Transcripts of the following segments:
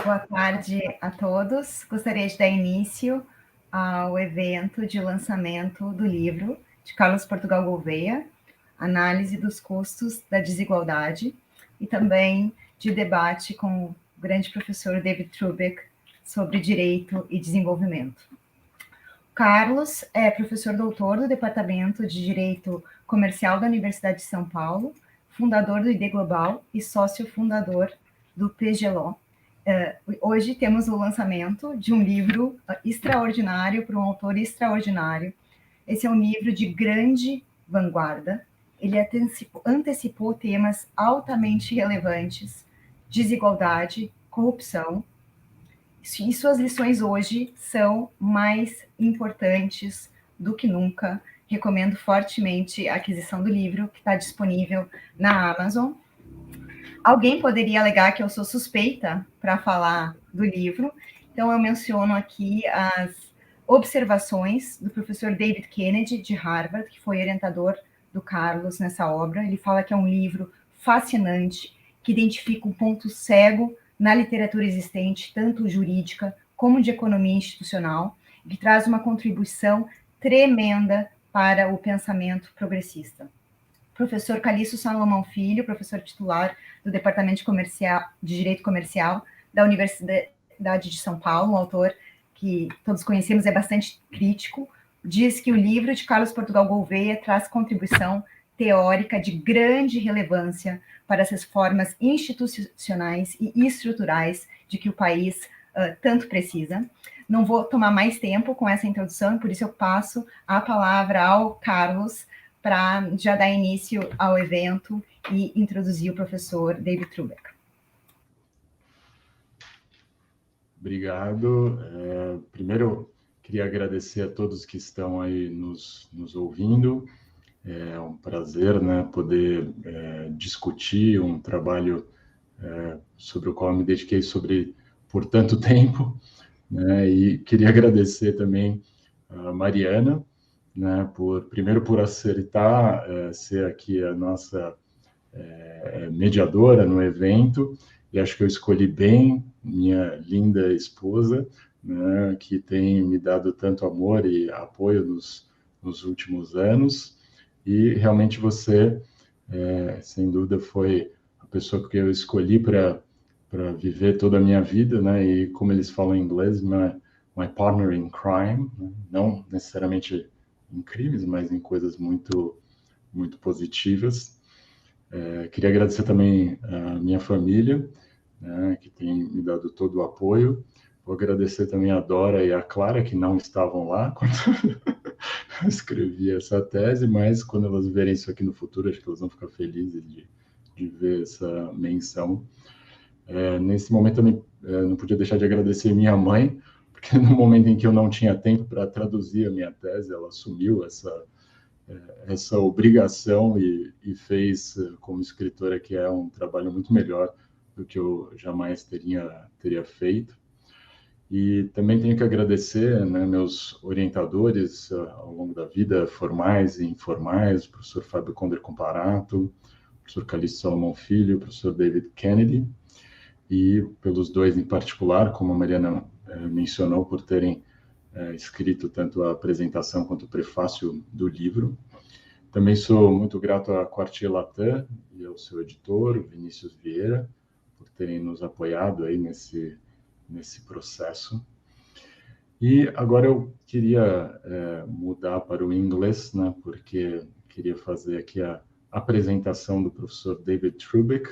Boa tarde a todos. Gostaria de dar início ao evento de lançamento do livro de Carlos Portugal Gouveia, Análise dos Custos da Desigualdade, e também de debate com o grande professor David Trubeck sobre direito e desenvolvimento. Carlos é professor doutor do Departamento de Direito Comercial da Universidade de São Paulo, fundador do ID Global e sócio fundador do PGLO. Hoje temos o lançamento de um livro extraordinário para um autor extraordinário. Esse é um livro de grande vanguarda. Ele antecipou temas altamente relevantes: desigualdade, corrupção, e suas lições hoje são mais importantes do que nunca. Recomendo fortemente a aquisição do livro, que está disponível na Amazon. Alguém poderia alegar que eu sou suspeita para falar do livro, então eu menciono aqui as observações do professor David Kennedy, de Harvard, que foi orientador do Carlos nessa obra. Ele fala que é um livro fascinante, que identifica um ponto cego na literatura existente, tanto jurídica como de economia institucional, que traz uma contribuição tremenda para o pensamento progressista. Professor Calixto Salomão Filho, professor titular do Departamento de Direito Comercial da Universidade de São Paulo, um autor que todos conhecemos, é bastante crítico, diz que o livro de Carlos Portugal Gouveia traz contribuição teórica de grande relevância para as reformas institucionais e estruturais de que o país tanto precisa. Não vou tomar mais tempo com essa introdução, por isso eu passo a palavra ao Carlos para já dar início ao evento e introduzir o professor David Trubeck. Obrigado. Primeiro, queria agradecer a todos que estão aí nos ouvindo. É um prazer, né, poder discutir um trabalho sobre o qual eu me dediquei por tanto tempo, né, e queria agradecer também a Mariana, né, primeiro por aceitar ser aqui a nossa mediadora no evento, e acho que eu escolhi bem minha linda esposa, né, que tem me dado tanto amor e apoio nos últimos anos, e realmente você, sem dúvida, foi a pessoa que eu escolhi para viver toda a minha vida, né, e como eles falam em inglês, my partner in crime, né, não necessariamente em crimes, mas em coisas muito, muito positivas. Queria agradecer também a minha família, né, que tem me dado todo o apoio. Vou agradecer também a Dora e a Clara, que não estavam lá quando eu escrevi essa tese, mas quando elas verem isso aqui no futuro, acho que elas vão ficar felizes de ver essa menção. Nesse momento, também não podia deixar de agradecer minha mãe, porque no momento em que eu não tinha tempo para traduzir a minha tese, ela assumiu essa obrigação e fez, como escritora, que é um trabalho muito melhor do que eu jamais teria feito. E também tenho que agradecer, né, meus orientadores ao longo da vida, formais e informais, o professor Fábio Conder Comparato, o professor Calixto Salomão Filho, o professor David Kennedy, e pelos dois em particular, como a Mariana mencionou, por terem escrito tanto a apresentação quanto o prefácio do livro. Também sou muito grato à Quartier Latam e ao seu editor, o Vinícius Vieira, por terem nos apoiado aí nesse processo. E agora eu queria mudar para o inglês, né, porque queria fazer aqui a apresentação do professor David Trubeck,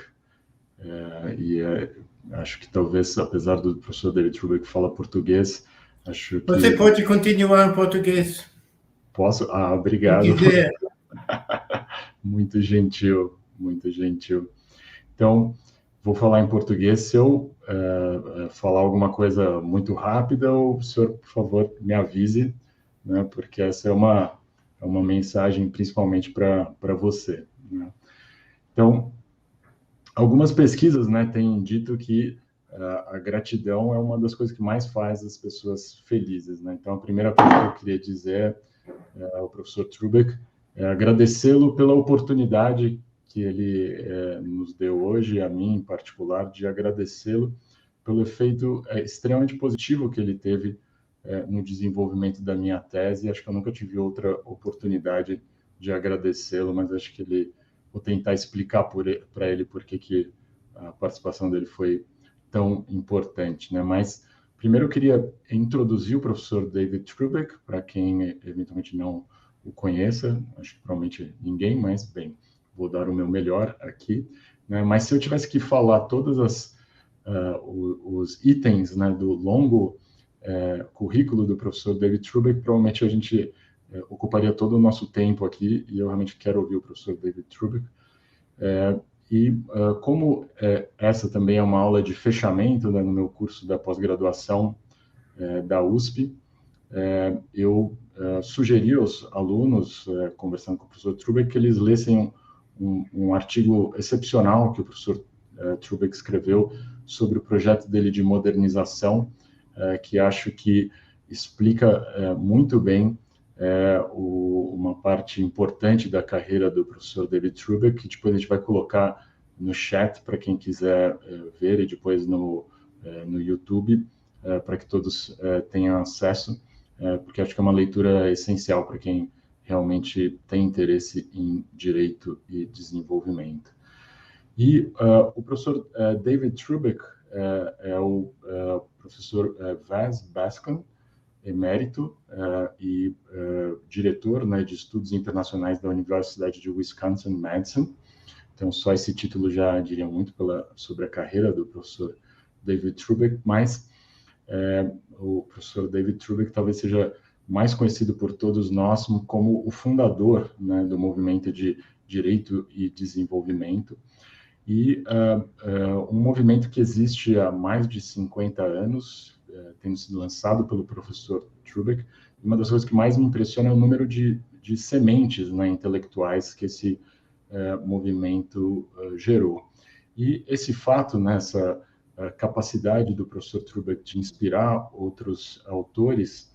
acho que talvez, apesar do professor David Trubeck falar português, acho que... Você pode continuar em português. Posso? Obrigado. Se quiser. Muito gentil, muito gentil. Então, vou falar em português. Se eu falar alguma coisa muito rápida, o senhor, por favor, me avise, né, porque essa é uma mensagem principalmente para você, né? Então, algumas pesquisas, né, têm dito que a gratidão é uma das coisas que mais faz as pessoas felizes, né? Então, a primeira coisa que eu queria dizer ao professor Trubeck é agradecê-lo pela oportunidade que ele nos deu hoje, a mim em particular, de agradecê-lo pelo efeito extremamente positivo que ele teve no desenvolvimento da minha tese. Acho que eu nunca tive outra oportunidade de agradecê-lo, mas acho que vou tentar explicar para ele por que a participação dele foi tão importante, né? Mas primeiro eu queria introduzir o professor David Trubeck, para quem eventualmente não o conheça, acho que provavelmente ninguém, mas bem, vou dar o meu melhor aqui, né? Mas se eu tivesse que falar todos os itens, né, do longo currículo do professor David Trubeck, provavelmente a gente ocuparia todo o nosso tempo aqui, e eu realmente quero ouvir o professor David Trubeck. Como essa também é uma aula de fechamento, né, no meu curso da pós-graduação da USP, eu sugeri aos alunos, conversando com o professor Trubeck, que eles lessem um artigo excepcional que o professor Trubeck escreveu sobre o projeto dele de modernização, que acho que explica muito bem uma parte importante da carreira do professor David Trubeck, que depois a gente vai colocar no chat para quem quiser ver, e depois no YouTube, para que todos tenham acesso, porque acho que é uma leitura essencial para quem realmente tem interesse em direito e desenvolvimento. E o professor David Trubeck é o professor Vaz Baskin, emérito e diretor, né, de estudos internacionais da Universidade de Wisconsin-Madison. Então, só esse título já diria muito sobre a carreira do professor David Trubeck, mas o professor David Trubeck talvez seja mais conhecido por todos nós como o fundador, né, do movimento de direito e desenvolvimento, e um movimento que existe há mais de 50 anos, tendo sido lançado pelo professor Trubeck. Uma das coisas que mais me impressiona é o número de sementes, né, intelectuais que esse movimento gerou. E esse fato, né, essa capacidade do professor Trubeck de inspirar outros autores,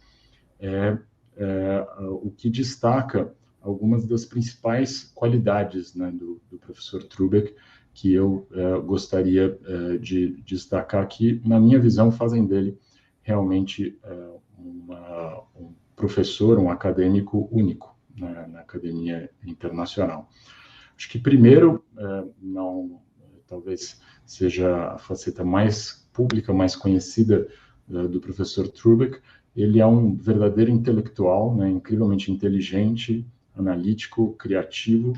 o que destaca algumas das principais qualidades, né, do professor Trubeck, que eu gostaria de destacar, que, na minha visão, fazem dele realmente um professor, um acadêmico único, né, na academia internacional. Acho que, primeiro, talvez seja a faceta mais pública, mais conhecida do professor Trubeck. Ele é um verdadeiro intelectual, né, incrivelmente inteligente, analítico, criativo,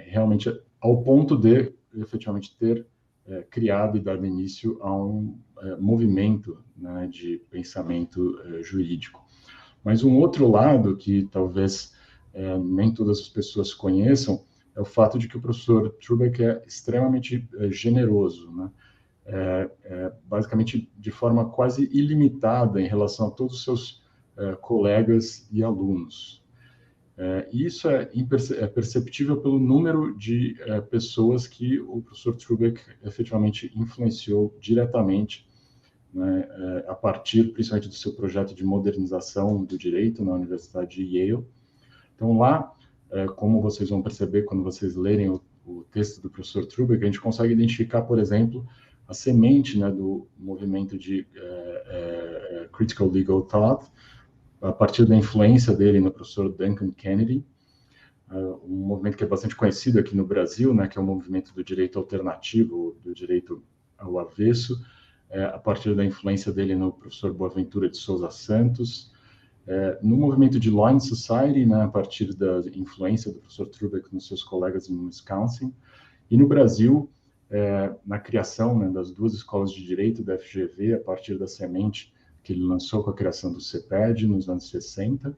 realmente ao ponto de, efetivamente, ter criado e dado início a um movimento, né, de pensamento jurídico. Mas um outro lado que talvez nem todas as pessoas conheçam é o fato de que o professor Trubeck é extremamente generoso, né? Basicamente de forma quase ilimitada em relação a todos os seus colegas e alunos. E isso é perceptível pelo número de pessoas que o professor Trubeck efetivamente influenciou diretamente, né, a partir, principalmente, do seu projeto de modernização do direito na Universidade de Yale. Então, lá, como vocês vão perceber quando vocês lerem o texto do professor Trubeck, a gente consegue identificar, por exemplo, a semente, né, do movimento de Critical Legal Thought, a partir da influência dele no professor Duncan Kennedy, um movimento que é bastante conhecido aqui no Brasil, né, que é o movimento do direito alternativo, do direito ao avesso, a partir da influência dele no professor Boaventura de Souza Santos, no movimento de Law and Society, né, a partir da influência do professor Trubeck nos seus colegas em Wisconsin, e no Brasil, na criação, né, das duas escolas de direito da FGV, a partir da semente que ele lançou com a criação do CEPED nos anos 60,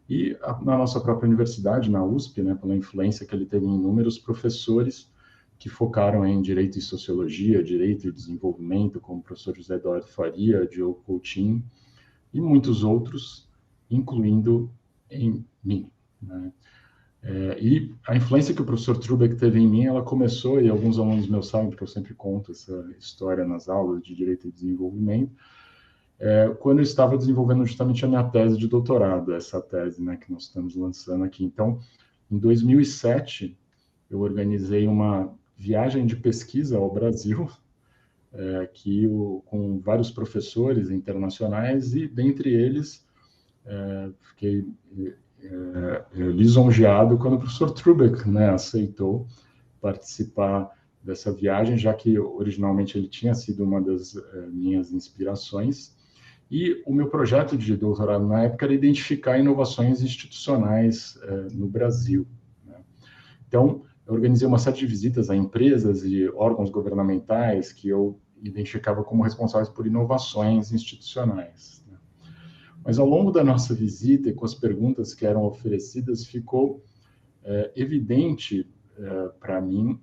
e na nossa própria universidade, na USP, né, pela influência que ele teve em inúmeros professores que focaram em direito e sociologia, direito e desenvolvimento, como o professor José Eduardo Faria, Diogo Coutinho, e muitos outros, incluindo em mim, né? E a influência que o professor Trubeck teve em mim, ela começou, e alguns alunos meus sabem, porque eu sempre conto essa história nas aulas de direito e desenvolvimento, quando eu estava desenvolvendo justamente a minha tese de doutorado, essa tese, né, que nós estamos lançando aqui. Então, em 2007, eu organizei uma viagem de pesquisa ao Brasil, com vários professores internacionais, e dentre eles fiquei lisonjeado quando o professor Trubeck, né, aceitou participar dessa viagem, já que originalmente ele tinha sido uma das minhas inspirações. E o meu projeto de doutorado na época era identificar inovações institucionais no Brasil, né? Então, eu organizei uma série de visitas a empresas e órgãos governamentais que eu identificava como responsáveis por inovações institucionais, né? Mas ao longo da nossa visita e com as perguntas que eram oferecidas, ficou evidente para mim,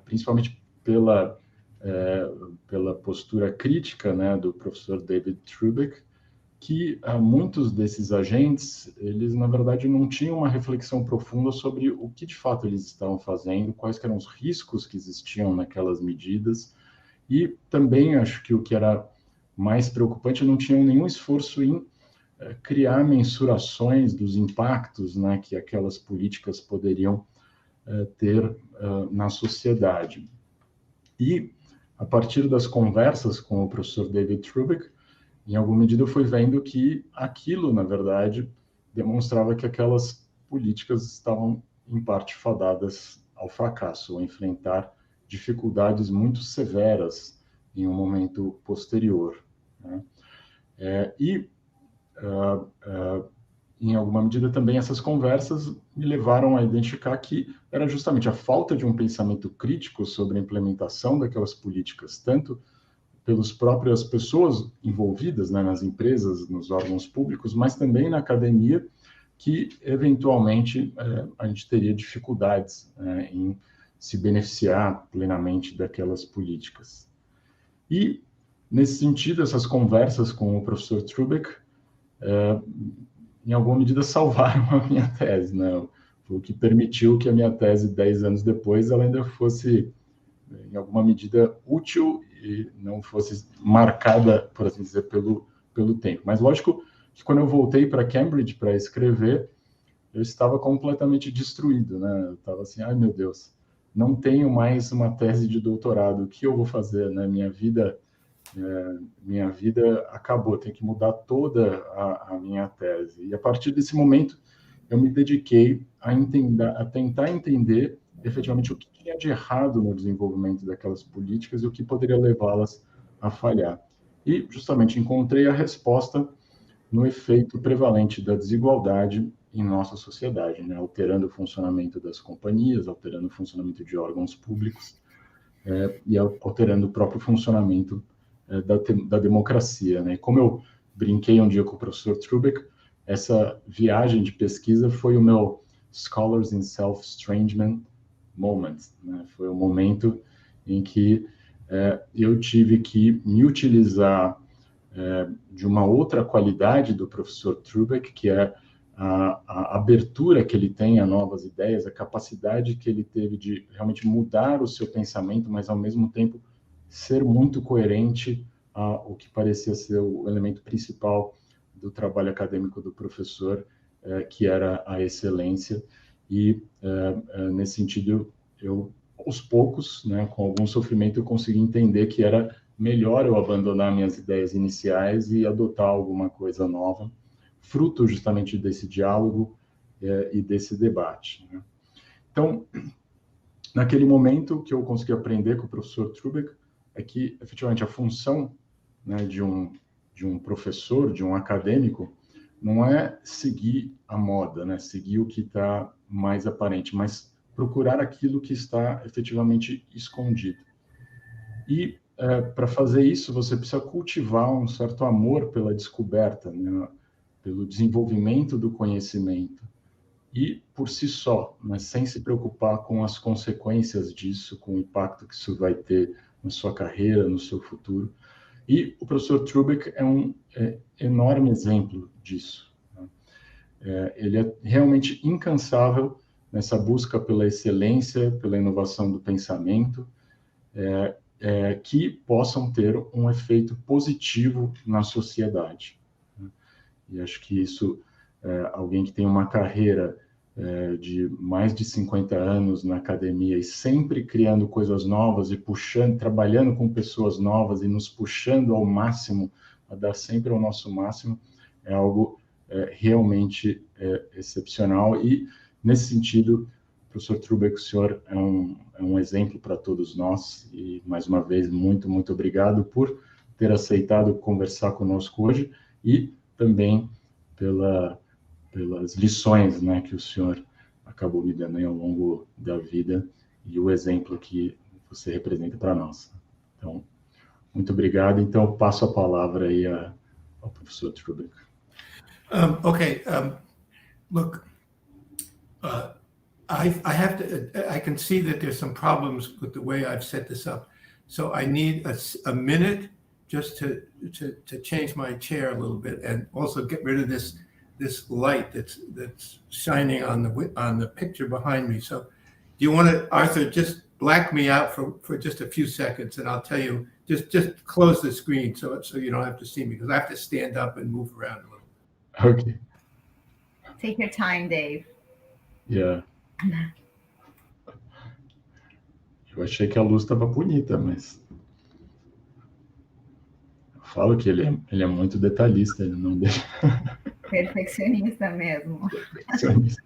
principalmente pela postura crítica, né, do professor David Trubeck, que muitos desses agentes, eles na verdade não tinham uma reflexão profunda sobre o que de fato eles estavam fazendo, quais eram os riscos que existiam naquelas medidas, e também acho que o que era mais preocupante, não tinham nenhum esforço em criar mensurações dos impactos, né, que aquelas políticas poderiam ter na sociedade. E, a partir das conversas com o professor David Trubeck, em alguma medida eu fui vendo que aquilo, na verdade, demonstrava que aquelas políticas estavam, em parte, fadadas ao fracasso, a enfrentar dificuldades muito severas em um momento posterior, né? Em alguma medida também essas conversas me levaram a identificar que era justamente a falta de um pensamento crítico sobre a implementação daquelas políticas, tanto pelas próprias pessoas envolvidas, né, nas empresas, nos órgãos públicos, mas também na academia, que eventualmente a gente teria dificuldades em se beneficiar plenamente daquelas políticas. E, nesse sentido, essas conversas com o professor Trubeck, em alguma medida, salvaram a minha tese, né? Foi o que permitiu que a minha tese, 10 anos depois, ela ainda fosse, em alguma medida, útil e não fosse marcada, por assim dizer, pelo tempo. Mas, lógico, que quando eu voltei para Cambridge para escrever, eu estava completamente destruído, né? Eu estava assim, ai meu Deus, não tenho mais uma tese de doutorado, o que eu vou fazer, né? Minha vida acabou, tem que mudar toda a minha tese. E a partir desse momento, eu me dediquei a tentar entender efetivamente o que tinha de errado no desenvolvimento daquelas políticas e o que poderia levá-las a falhar. E justamente encontrei a resposta no efeito prevalente da desigualdade em nossa sociedade, né? Alterando o funcionamento das companhias, alterando o funcionamento de órgãos públicos e alterando o próprio funcionamento da democracia, né? Como eu brinquei um dia com o professor Trubeck, essa viagem de pesquisa foi o meu Scholars in Self-Estrangement moment, né? Foi o momento em que eu tive que me utilizar de uma outra qualidade do professor Trubeck, que é a abertura que ele tem a novas ideias, a capacidade que ele teve de realmente mudar o seu pensamento, mas ao mesmo tempo ser muito coerente ao que parecia ser o elemento principal do trabalho acadêmico do professor, que era a excelência. E, nesse sentido, eu, aos poucos, né, com algum sofrimento, eu consegui entender que era melhor eu abandonar minhas ideias iniciais e adotar alguma coisa nova, fruto justamente desse diálogo e desse debate, né? Então, naquele momento, o que eu consegui aprender com o professor Trubeck é que, efetivamente, a função, né, de um professor, de um acadêmico, não é seguir a moda, né, seguir o que está mais aparente, mas procurar aquilo que está efetivamente escondido. E, para fazer isso, você precisa cultivar um certo amor pela descoberta, né, pelo desenvolvimento do conhecimento. E, por si só, mas sem se preocupar com as consequências disso, com o impacto que isso vai ter na sua carreira, no seu futuro. E o professor Trubeck é um enorme exemplo disso, né? Ele é realmente incansável nessa busca pela excelência, pela inovação do pensamento, que possam ter um efeito positivo na sociedade, né? E acho que isso, alguém que tem uma carreira de mais de 50 anos na academia e sempre criando coisas novas e puxando, trabalhando com pessoas novas e nos puxando ao máximo, a dar sempre o nosso máximo, é algo realmente excepcional. E, nesse sentido, professor Trubeck, o senhor é um exemplo para todos nós. E, mais uma vez, muito, muito obrigado por ter aceitado conversar conosco hoje e também pelas lições, né, que o senhor acabou me dando ao longo da vida e o exemplo que você representa para nós. Então, muito obrigado. Então, eu passo a palavra aí ao professor Trubeck. Okay. Look, I can see that there's some problems with the way I've set this up. So I need a minute just to change my chair a little bit and also get rid of this light that's shining on the picture behind me. So do you want to, Arthur, just black me out for just a few seconds, and I'll tell you, just close the screen so you don't have to see me, because I have to stand up and move around a little. Ok. Take your time, Dave. Yeah. Eu achei que a luz estava bonita, mas eu falo que ele é muito detalhista, ele não deixa. Perfeccionista mesmo. Perfeccionista.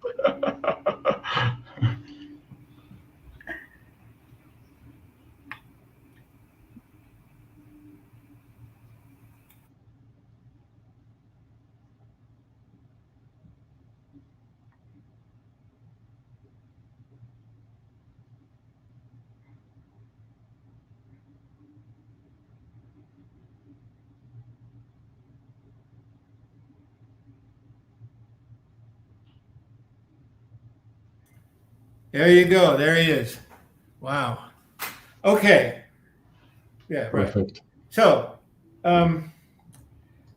There you go. There he is. Wow. Okay. Yeah, right. Perfect. So,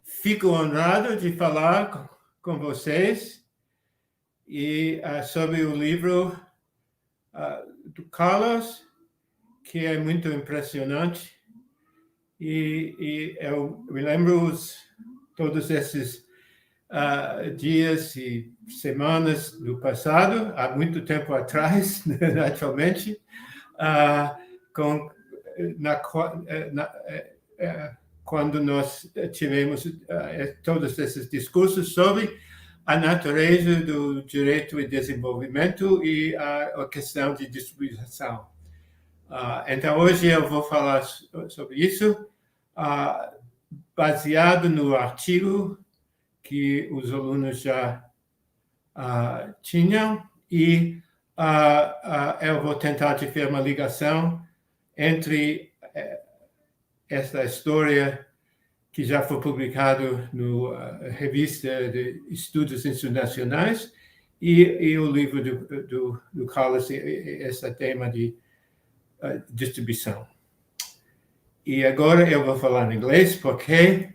fico honrado de falar com vocês e sobre o livro do Carlos, que é muito impressionante. E eu me lembro todos esses dias e semanas do passado, há muito tempo atrás, naturalmente, quando nós tivemos todos esses discursos sobre a natureza do direito e desenvolvimento e a questão de distribuição. Então, hoje eu vou falar sobre isso, baseado no artigo que os alunos já tinham, e eu vou tentar fazer uma ligação entre esta história que já foi publicado na revista de Estudos Internacionais e o livro do Carlos, esse tema de distribuição. E agora eu vou falar em inglês, porque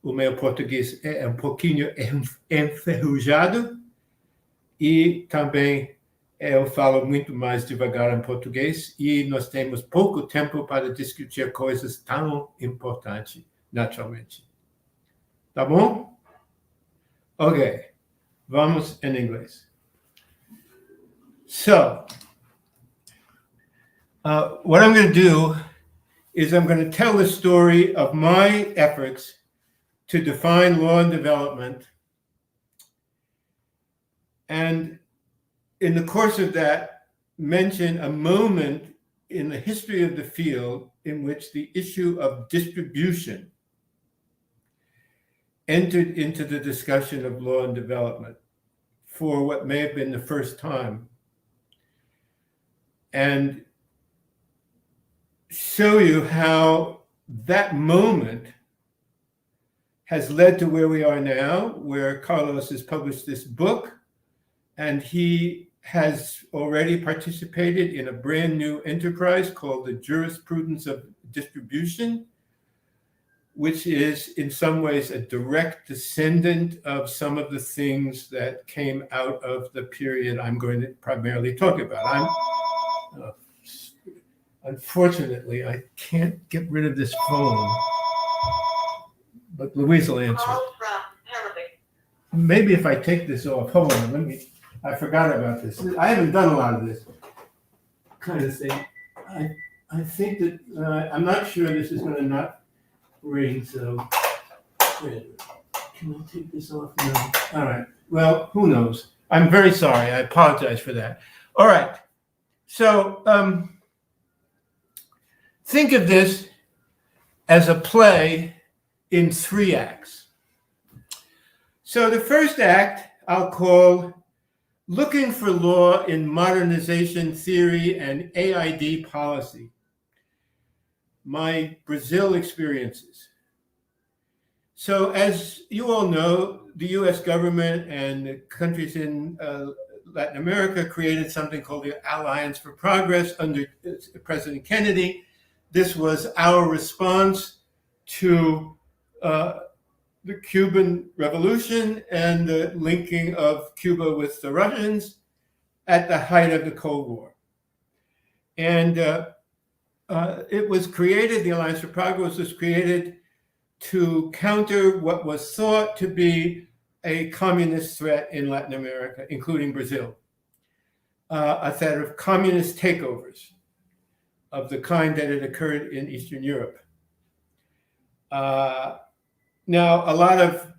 o meu português é um pouquinho enferrujado e também eu falo muito mais devagar em português e nós temos pouco tempo para discutir coisas tão importantes, naturalmente. Tá bom? Ok. Vamos em inglês. So, what I'm going to do is I'm going to tell the story of my efforts to define law and development. And in the course of that, mention a moment in the history of the field in which the issue of distribution entered into the discussion of law and development for what may have been the first time, and show you how that moment has led to where we are now, where Carlos has published this book, and he has already participated in a brand new enterprise called the Jurisprudence of Distribution, which is in some ways a direct descendant of some of the things that came out of the period I'm going to primarily talk about. Unfortunately, I can't get rid of this phone, but Louise will answer. Maybe if I take this off, hold on, let me I forgot about this. I haven't done a lot of this kind of thing. I think that I'm not sure this is going to not ring. So can I take this off now? All right. Well, who knows? I'm very sorry. I apologize for that. All right. So think of this as a play in 3 acts. So the first act I'll call Looking for Law in Modernization Theory and AID Policy, my Brazil experiences. So as you all know, the US government and the countries in Latin America created something called the Alliance for Progress under President Kennedy. This was our response to the Cuban Revolution and the linking of Cuba with the Russians at the height of the Cold War. And it was created, the Alliance for Progress was created to counter what was thought to be a communist threat in Latin America, including Brazil, a threat of communist takeovers of the kind that had occurred in Eastern Europe. Now, a lot of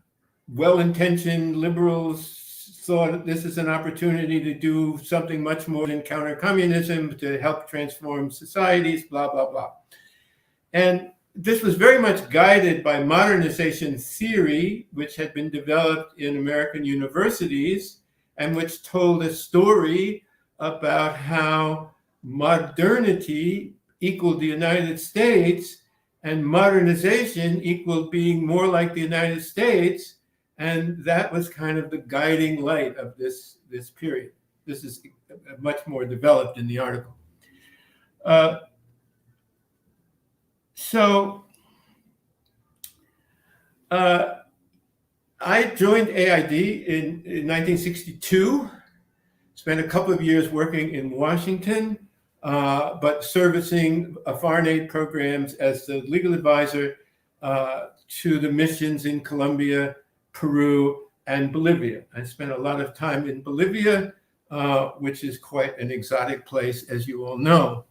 well-intentioned liberals thought that this is an opportunity to do something much more than counter communism, to help transform societies, blah, blah, blah. And this was very much guided by modernization theory, which had been developed in American universities and which told a story about how modernity equaled the United States and modernization equaled being more like the United States. And that was kind of the guiding light of this period. This is much more developed in the article. I joined AID in 1962, spent a couple of years working in Washington, but servicing foreign aid programs as the legal advisor to the missions in Colombia, Peru, and Bolivia. I spent a lot of time in Bolivia, which is quite an exotic place, as you all know.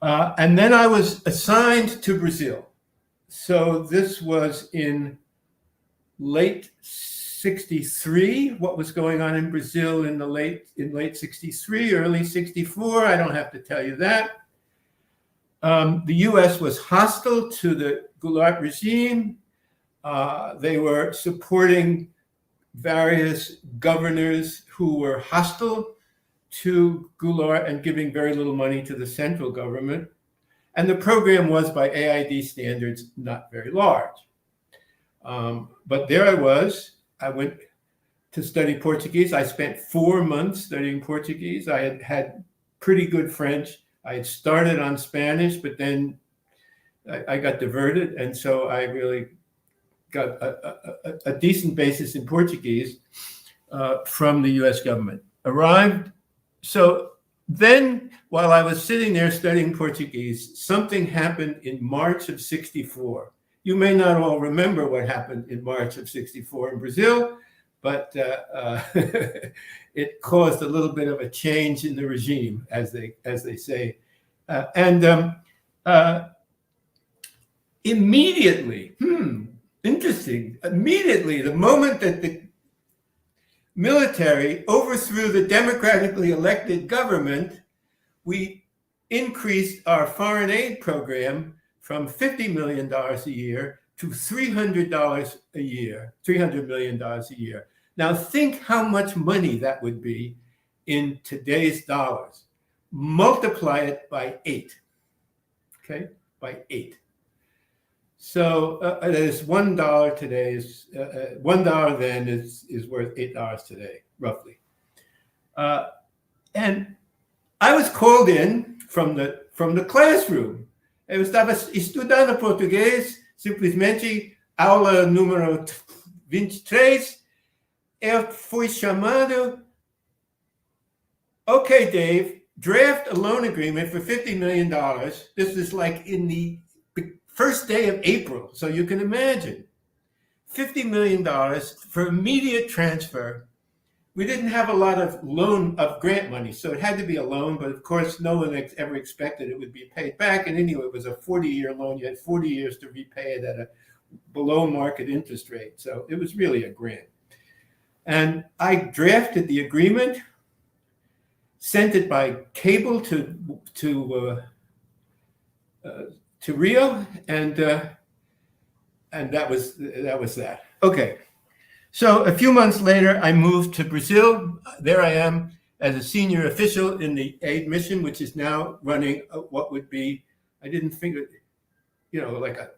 And then I was assigned to Brazil. So this was in late 63, what was going on in Brazil in late 63, early 64, I don't have to tell you that. The US was hostile to the Goulart regime. They were supporting various governors who were hostile to Goulart and giving very little money to the central government. And the program was, by AID standards, not very large. But there I was. I went to study Portuguese. I spent 4 months studying Portuguese. I had pretty good French. I had started on Spanish, but then I got diverted. And so I really got a decent basis in Portuguese from the US government. Arrived. So then, while I was sitting there studying Portuguese, something happened in March of 64. You may not all remember what happened in March of 64 in Brazil, but it caused a little bit of a change in the regime, as they say. Immediately, interesting, immediately, the moment that the military overthrew the democratically elected government, we increased our foreign aid program from $50 million a year to $300 a year, $300 million a year. Now think how much money that would be in today's dollars. Multiply it by 8, okay, by 8. So that is $1 today, is $1 then is worth $8 today, roughly. And I was called in from the classroom. Eu estava estudando português, simplesmente aula número 23. Eu fui chamado. Okay, Dave, draft a loan agreement for $50 million. This is like in the first day of April, so you can imagine. $50 million for immediate transfer we didn't have a lot of grant money, so it had to be a loan. But of course, no one ever expected it would be paid back. And anyway, it was a 40-year loan. You had 40 years to repay it at a below market interest rate. So it was really a grant. And I drafted the agreement, sent it by cable to Rio, and that was that. Okay. So a few months later, I moved to Brazil. There I am as a senior official in the aid mission, which is now running what would be, I didn't think, like a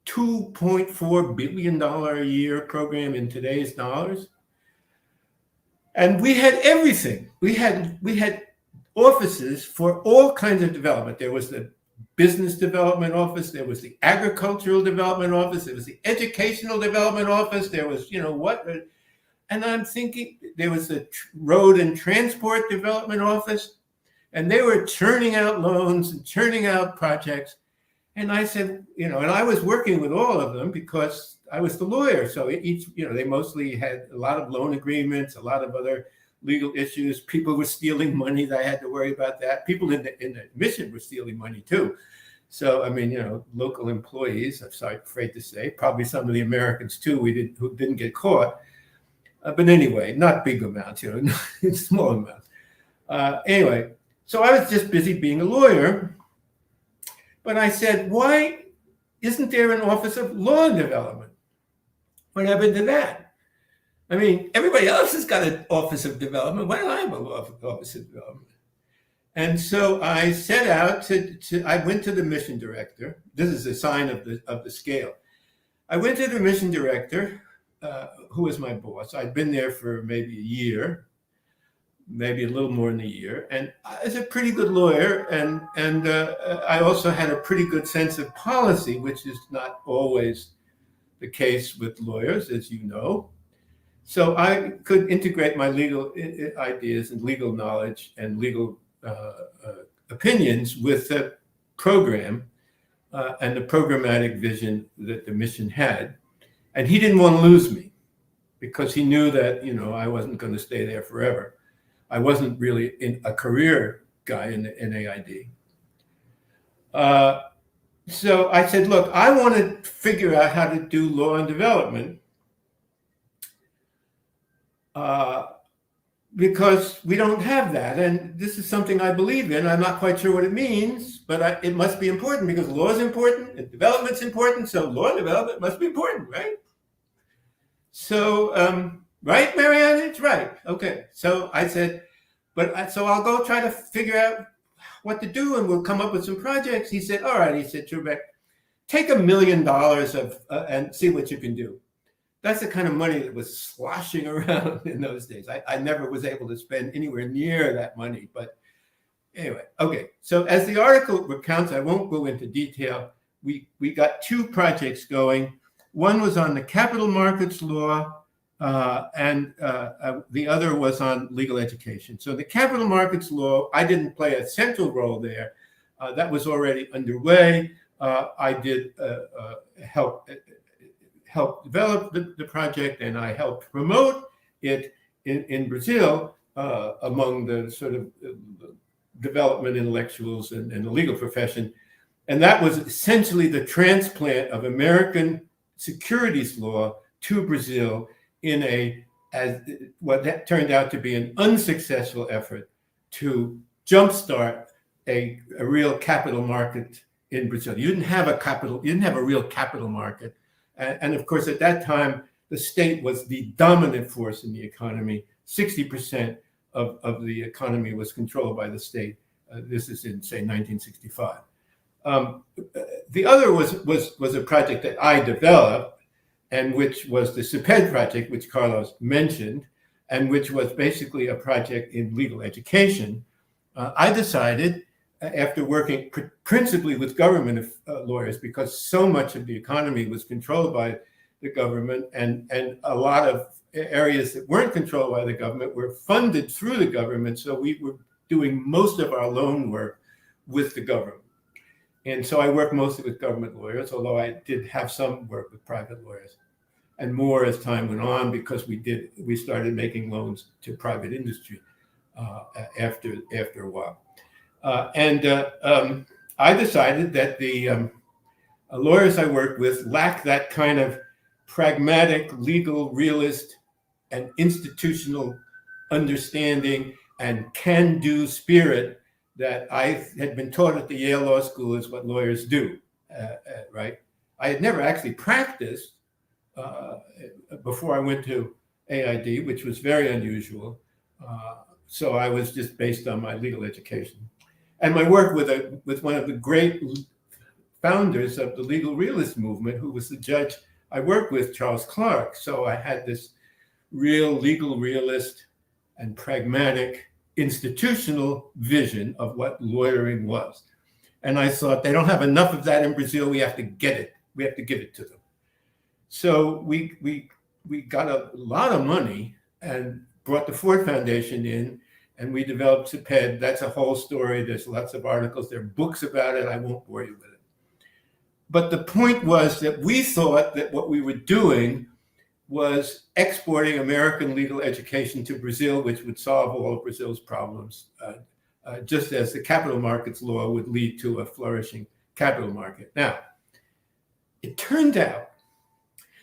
$2.4 billion a year program in today's dollars. And we had everything. We had offices for all kinds of development. There was the business development office, there was the agricultural development office, there was the educational development office, there was, and I'm thinking there was the road and transport development office, and they were churning out loans and churning out projects. And I said, and I was working with all of them because I was the lawyer. So each, they mostly had a lot of loan agreements, a lot of other legal issues. People were stealing money. That I had to worry about that. People in the mission were stealing money too. So, local employees, I'm afraid to say, probably some of the Americans too, who didn't get caught. But anyway, not big amounts, small amounts. Anyway, so I was just busy being a lawyer. But I said, why isn't there an Office of Law Development? What happened to that? Everybody else has got an Office of Development. Why don't I have an Office of Development? And so I set out I went to the mission director. This is a sign of the scale. I went to the mission director, who was my boss. I'd been there for maybe a year, maybe a little more than a year. And I was a pretty good lawyer. And I also had a pretty good sense of policy, which is not always the case with lawyers, as you know. So I could integrate my legal ideas and legal knowledge and legal opinions with the program and the programmatic vision that the mission had. And he didn't want to lose me because he knew that, I wasn't going to stay there forever. I wasn't really a career guy in AID. So I said, look, I want to figure out how to do law and development because we don't have that. And this is something I believe in. I'm not quite sure what it means, but it must be important because law is important and development's important. So law and development must be important, right? So, right, Marianne? It's right. Okay. So I said, so I'll go try to figure out what to do and we'll come up with some projects. He said, all right. He said, Trebek, take $1 million and see what you can do. That's the kind of money that was sloshing around in those days. I never was able to spend anywhere near that money. But anyway, okay. So as the article recounts, I won't go into detail. We got two projects going. One was on the capital markets law, and the other was on legal education. So the capital markets law, I didn't play a central role there. That was already underway. I did help develop the project, and I helped promote it in Brazil among the sort of development intellectuals and the legal profession. And that was essentially the transplant of American securities law to Brazil in what that turned out to be an unsuccessful effort to jumpstart a real capital market in Brazil. You didn't have a real capital market. And of course, at that time, the state was the dominant force in the economy. 60% of the economy was controlled by the state. This is in, say, 1965. The other was a project that I developed, and which was the Sepan Project, which Carlos mentioned, and which was basically a project in legal education. I decided, after working principally with government lawyers, because so much of the economy was controlled by the government, and a lot of areas that weren't controlled by the government were funded through the government. So we were doing most of our loan work with the government. And so I worked mostly with government lawyers, although I did have some work with private lawyers. and more as time went on, because we started making loans to private industry after a while. I decided that the lawyers I worked with lacked that kind of pragmatic, legal, realist, and institutional understanding and can-do spirit that I had been taught at the Yale Law School is what lawyers do, right? I had never actually practiced before I went to AID, which was very unusual. So I was just based on my legal education. And my work with one of the great founders of the legal realist movement, who was the judge I worked with, Charles Clark. So I had this real legal realist and pragmatic institutional vision of what lawyering was. And I thought, they don't have enough of that in Brazil. We have to get it. We have to give it to them. So we got a lot of money and brought the Ford Foundation in, and we developed Sepan. That's a whole story. There's lots of articles. There are books about it. I won't bore you with it. But the point was that we thought that what we were doing was exporting American legal education to Brazil, which would solve all of Brazil's problems, just as the capital markets law would lead to a flourishing capital market. Now, it turned out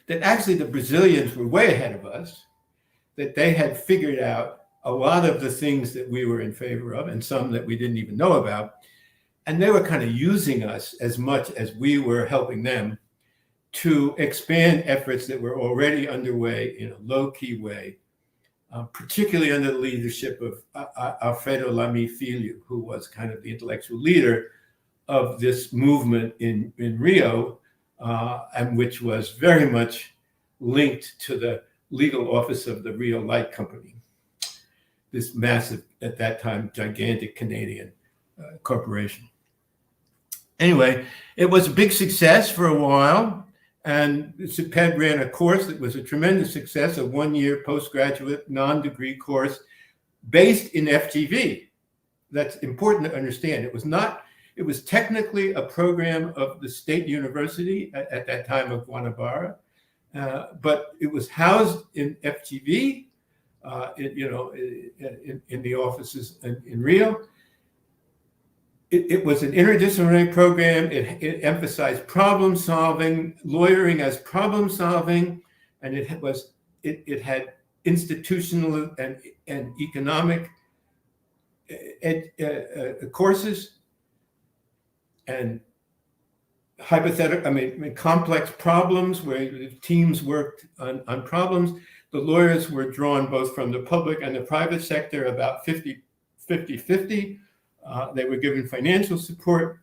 that actually the Brazilians were way ahead of us, that they had figured out a lot of the things that we were in favor of and some that we didn't even know about. And they were kind of using us as much as we were helping them to expand efforts that were already underway in a low-key way, particularly under the leadership of Alfredo Lamy Filho, who was kind of the intellectual leader of this movement in Rio, and which was very much linked to the legal office of the Rio Light Company, this massive, at that time, gigantic Canadian corporation. Anyway, it was a big success for a while, and Sepan ran a course that was a tremendous success, a one-year postgraduate non-degree course based in FGV. That's important to understand. It was technically a program of the State University at that time of Guanabara, but it was housed in FGV, in the offices in Rio. It was an interdisciplinary program. It emphasized problem solving, lawyering as problem solving, and it had institutional and economic courses and complex problems where the teams worked on problems. The lawyers were drawn both from the public and the private sector, about 50-50. They were given financial support,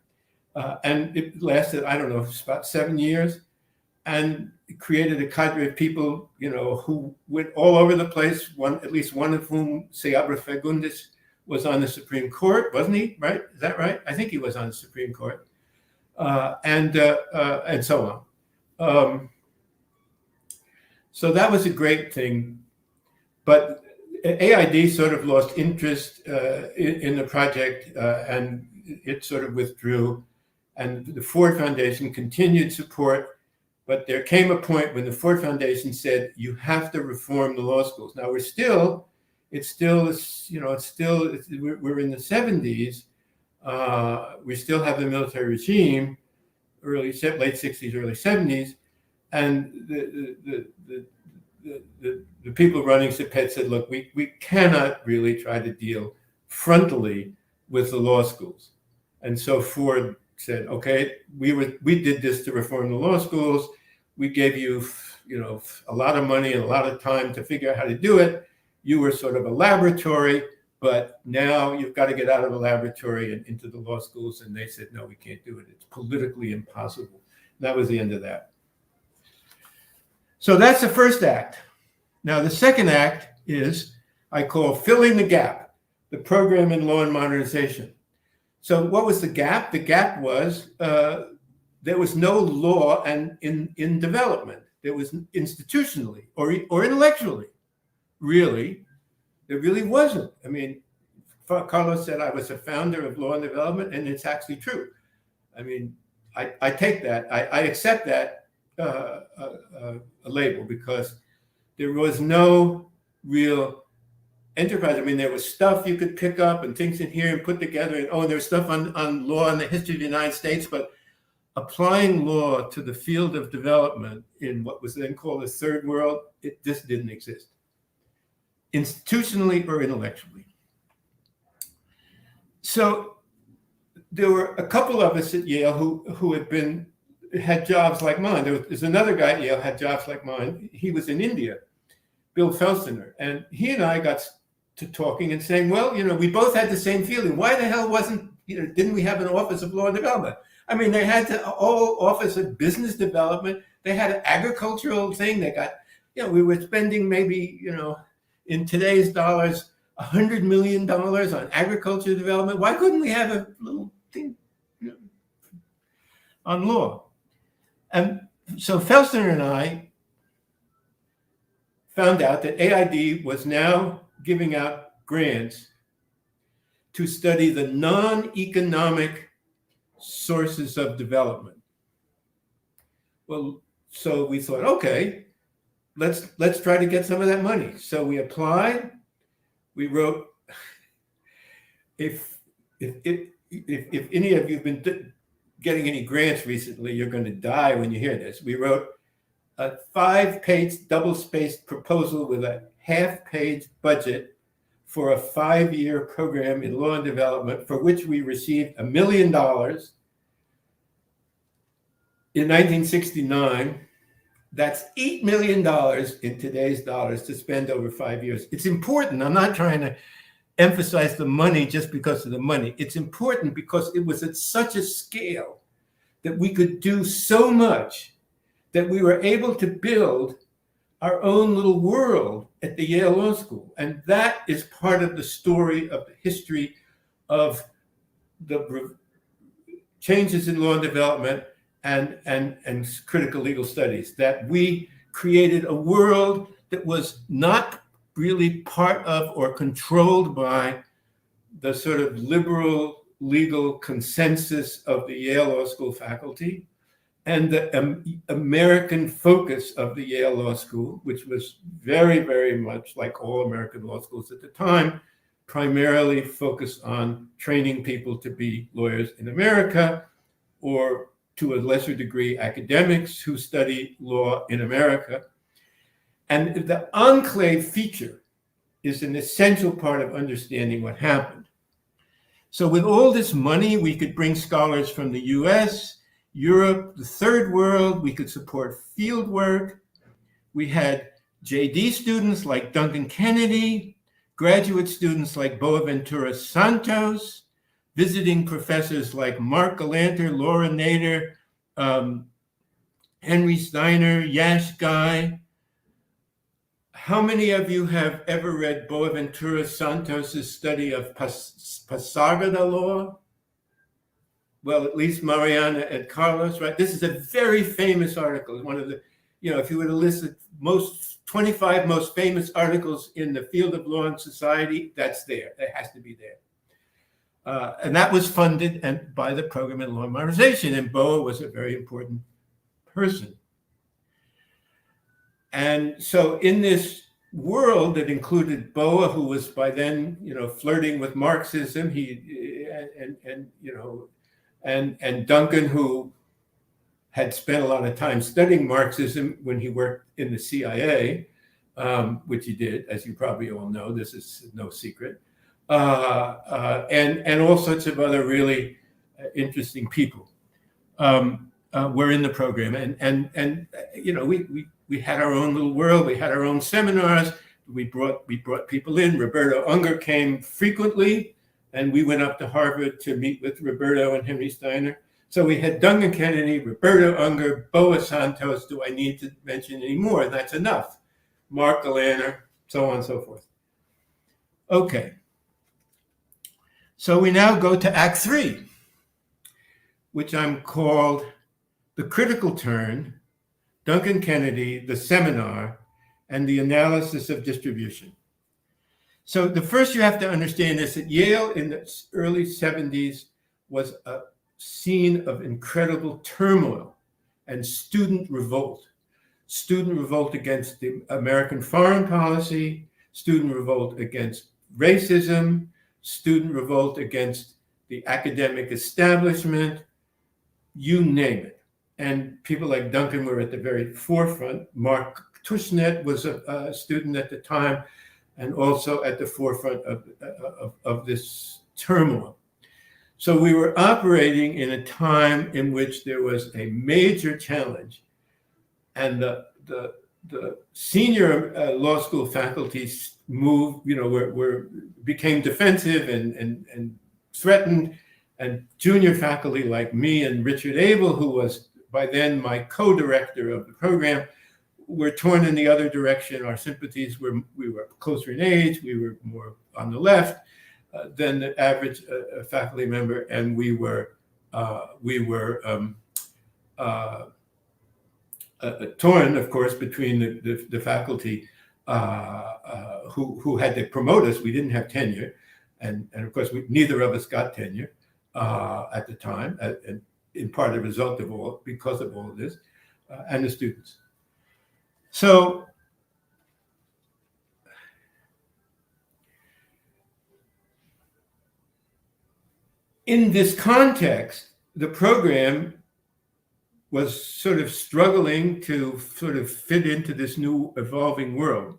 and it lasted, I don't know, about 7 years, and it created a cadre of people, who went all over the place. At least one of whom, Seabra Fagundes, was on the Supreme Court, wasn't he? Right? Is that right? I think he was on the Supreme Court, and so on. So that was a great thing, but AID sort of lost interest in the project, and it sort of withdrew. And the Ford Foundation continued support, but there came a point when the Ford Foundation said, "You have to reform the law schools." Now we're in the 70s. We still have the military regime, late 60s, early 70s, and the people running Sepan said, "Look, we cannot really try to deal frontally with the law schools." And so Ford said, "Okay, we did this to reform the law schools. We gave you, a lot of money and a lot of time to figure out how to do it. You were sort of a laboratory, but now you've got to get out of the laboratory and into the law schools." And they said, "No, we can't do it. It's politically impossible." And that was the end of that. So that's the first act. Now, the second act is, I call filling the gap, the program in law and modernization. So what was the gap? The gap was there was no law in development. There was institutionally or intellectually. Really, there really wasn't. I mean, Carlos said I was a founder of law and development, and it's actually true. I mean, I take that. I accept that. label, because there was no real enterprise. I mean, there was stuff you could pick up and things in here and put together, and there's stuff on law and the history of the United States, but applying law to the field of development in what was then called the third world, it just didn't exist, institutionally or intellectually. So there were a couple of us at Yale who had jobs like mine. There's another guy at Yale had jobs like mine. He was in India, Bill Felstener, and he and I got to talking and saying, well, we both had the same feeling. Why the hell didn't we have an Office of Law and Development? I mean, they had the whole Office of Business Development. They had an agricultural thing. They got, we were spending maybe, in today's dollars, $100 million on agriculture development. Why couldn't we have a little thing on law? And so Felstener and I found out that AID was now giving out grants to study the non-economic sources of development. Well, so we thought, okay, let's try to get some of that money. So we applied. We wrote, if any of you have been getting any grants recently, you're going to die when you hear this. We wrote a 5-page double-spaced proposal with a half-page budget for a 5-year program in law and development, for which we received $1 million in 1969. That's $8 million in today's dollars to spend over 5 years. It's important. I'm not trying to emphasize the money just because of the money. It's important because it was at such a scale that we could do so much that we were able to build our own little world at the Yale Law School. And that is part of the story of the history of the changes in law and development and critical legal studies, that we created a world that was not really part of or controlled by the sort of liberal legal consensus of the Yale Law School faculty and the American focus of the Yale Law School, which was very, very much like all American law schools at the time, primarily focused on training people to be lawyers in America, or to a lesser degree, academics who study law in America. And the enclave feature is an essential part of understanding what happened. So with all this money, we could bring scholars from the US, Europe, the third world. We could support field work. We had JD students like Duncan Kennedy, graduate students like Boaventura Santos, visiting professors like Mark Galanter, Laura Nader, Henry Steiner, Yash Guy. How many of you have ever read Boaventura Santos's study of Pasargada law? Well, at least Mariana and Carlos, right? This is a very famous article. One of the, if you were to list the 25 most famous articles in the field of law and society, that's there. It has to be there. And that was funded by the Program in Law Modernization, and Boa was a very important person. And so in this world that included Boa, who was by then, flirting with Marxism, and Duncan, who had spent a lot of time studying Marxism when he worked in the CIA, which he did, as you probably all know. This is no secret. And all sorts of other really interesting people were in the program, and we had our own little world. We had our own seminars. We brought people in. Roberto Unger came frequently, and we went up to Harvard to meet with Roberto and Henry Steiner. So we had Duncan Kennedy, Roberto Unger, Boa Santos. Do I need to mention any more? That's enough. Mark Galanter, so on and so forth. Okay. So we now go to Act 3, which I'm called The Critical Turn, Duncan Kennedy, the Seminar, and the Analysis of Distribution. So the first you have to understand is that Yale in the early 70s was a scene of incredible turmoil and student revolt. Student revolt against the American foreign policy, student revolt against racism, student revolt against the academic establishment, you name it. And people like Duncan were at the very forefront. Mark Tushnet was a student at the time and also at the forefront of this turmoil. So we were operating in a time in which there was a major challenge, and the senior law school faculties moved, became defensive and threatened, and junior faculty like me and Richard Abel, who was by then my co-director of the program, were torn in the other direction. Our sympathies we were closer in age, we were more on the left than the average faculty member, and we were torn, of course, between the faculty who had to promote us. We didn't have tenure, and of course neither of us got tenure at the time, and in part a result of because of all of this, and the students. So in this context, the program was sort of struggling to sort of fit into this new evolving world.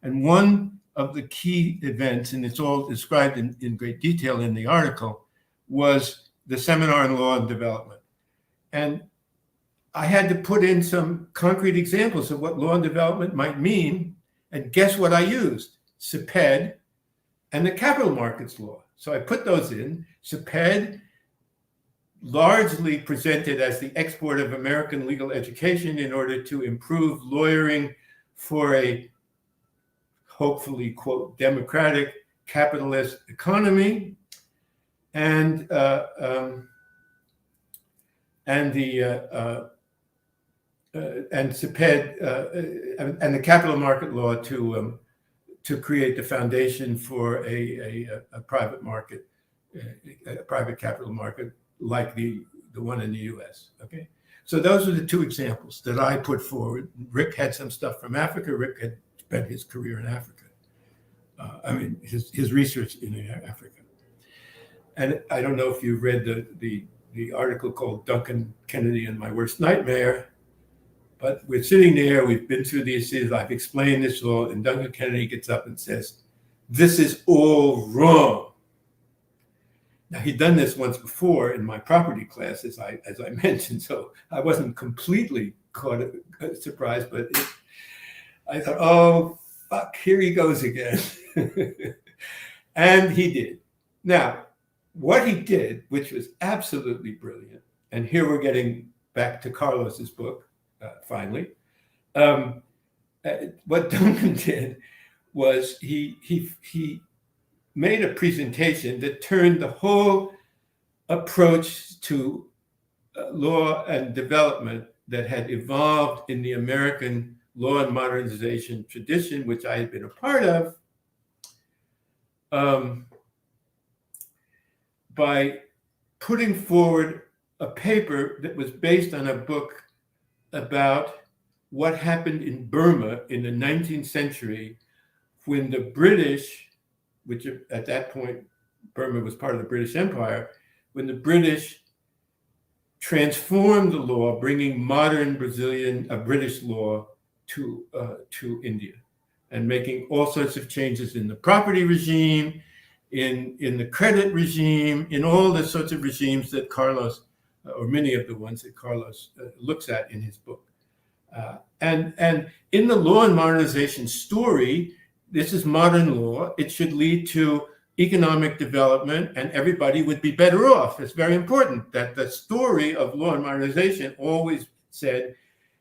And one of the key events, and it's all described in great detail in the article, was the Seminar on Law and Development. And I had to put in some concrete examples of what law and development might mean. And guess what I used? Sepan and the capital markets law. So I put those in. Sepan, largely presented as the export of American legal education in order to improve lawyering for a hopefully, quote, democratic capitalist economy, and Sepan and the capital market law to create the foundation for a private market, a private capital market like the one in the U.S. Okay, so those are the two examples that I put forward. Rick had some stuff from Africa. Rick had spent his career in Africa. His research in Africa. And I don't know if you read the article called Duncan Kennedy and My Worst Nightmare, but we're sitting there, we've been through these things, I've explained this all, and Duncan Kennedy gets up and says, "This is all wrong." Now, he'd done this once before in my property class, as I mentioned, so I wasn't completely surprised, but I thought, oh, fuck, here he goes again. And he did. Now, what he did, which was absolutely brilliant, and here we're getting back to Carlos's book, finally. What Duncan did was he made a presentation that turned the whole approach to law and development that had evolved in the American law and modernization tradition, which I had been a part of, by putting forward a paper that was based on a book about what happened in Burma in the 19th century when the British, which at that point Burma was part of the British Empire, when the British transformed the law, bringing modern British law to India, and making all sorts of changes in the property regime, in the credit regime, in all the sorts of regimes that Carlos, or many of the ones that Carlos looks at in his book. And in the law and modernization story, this is modern law. It should lead to economic development and everybody would be better off. It's very important that the story of law and modernization always said,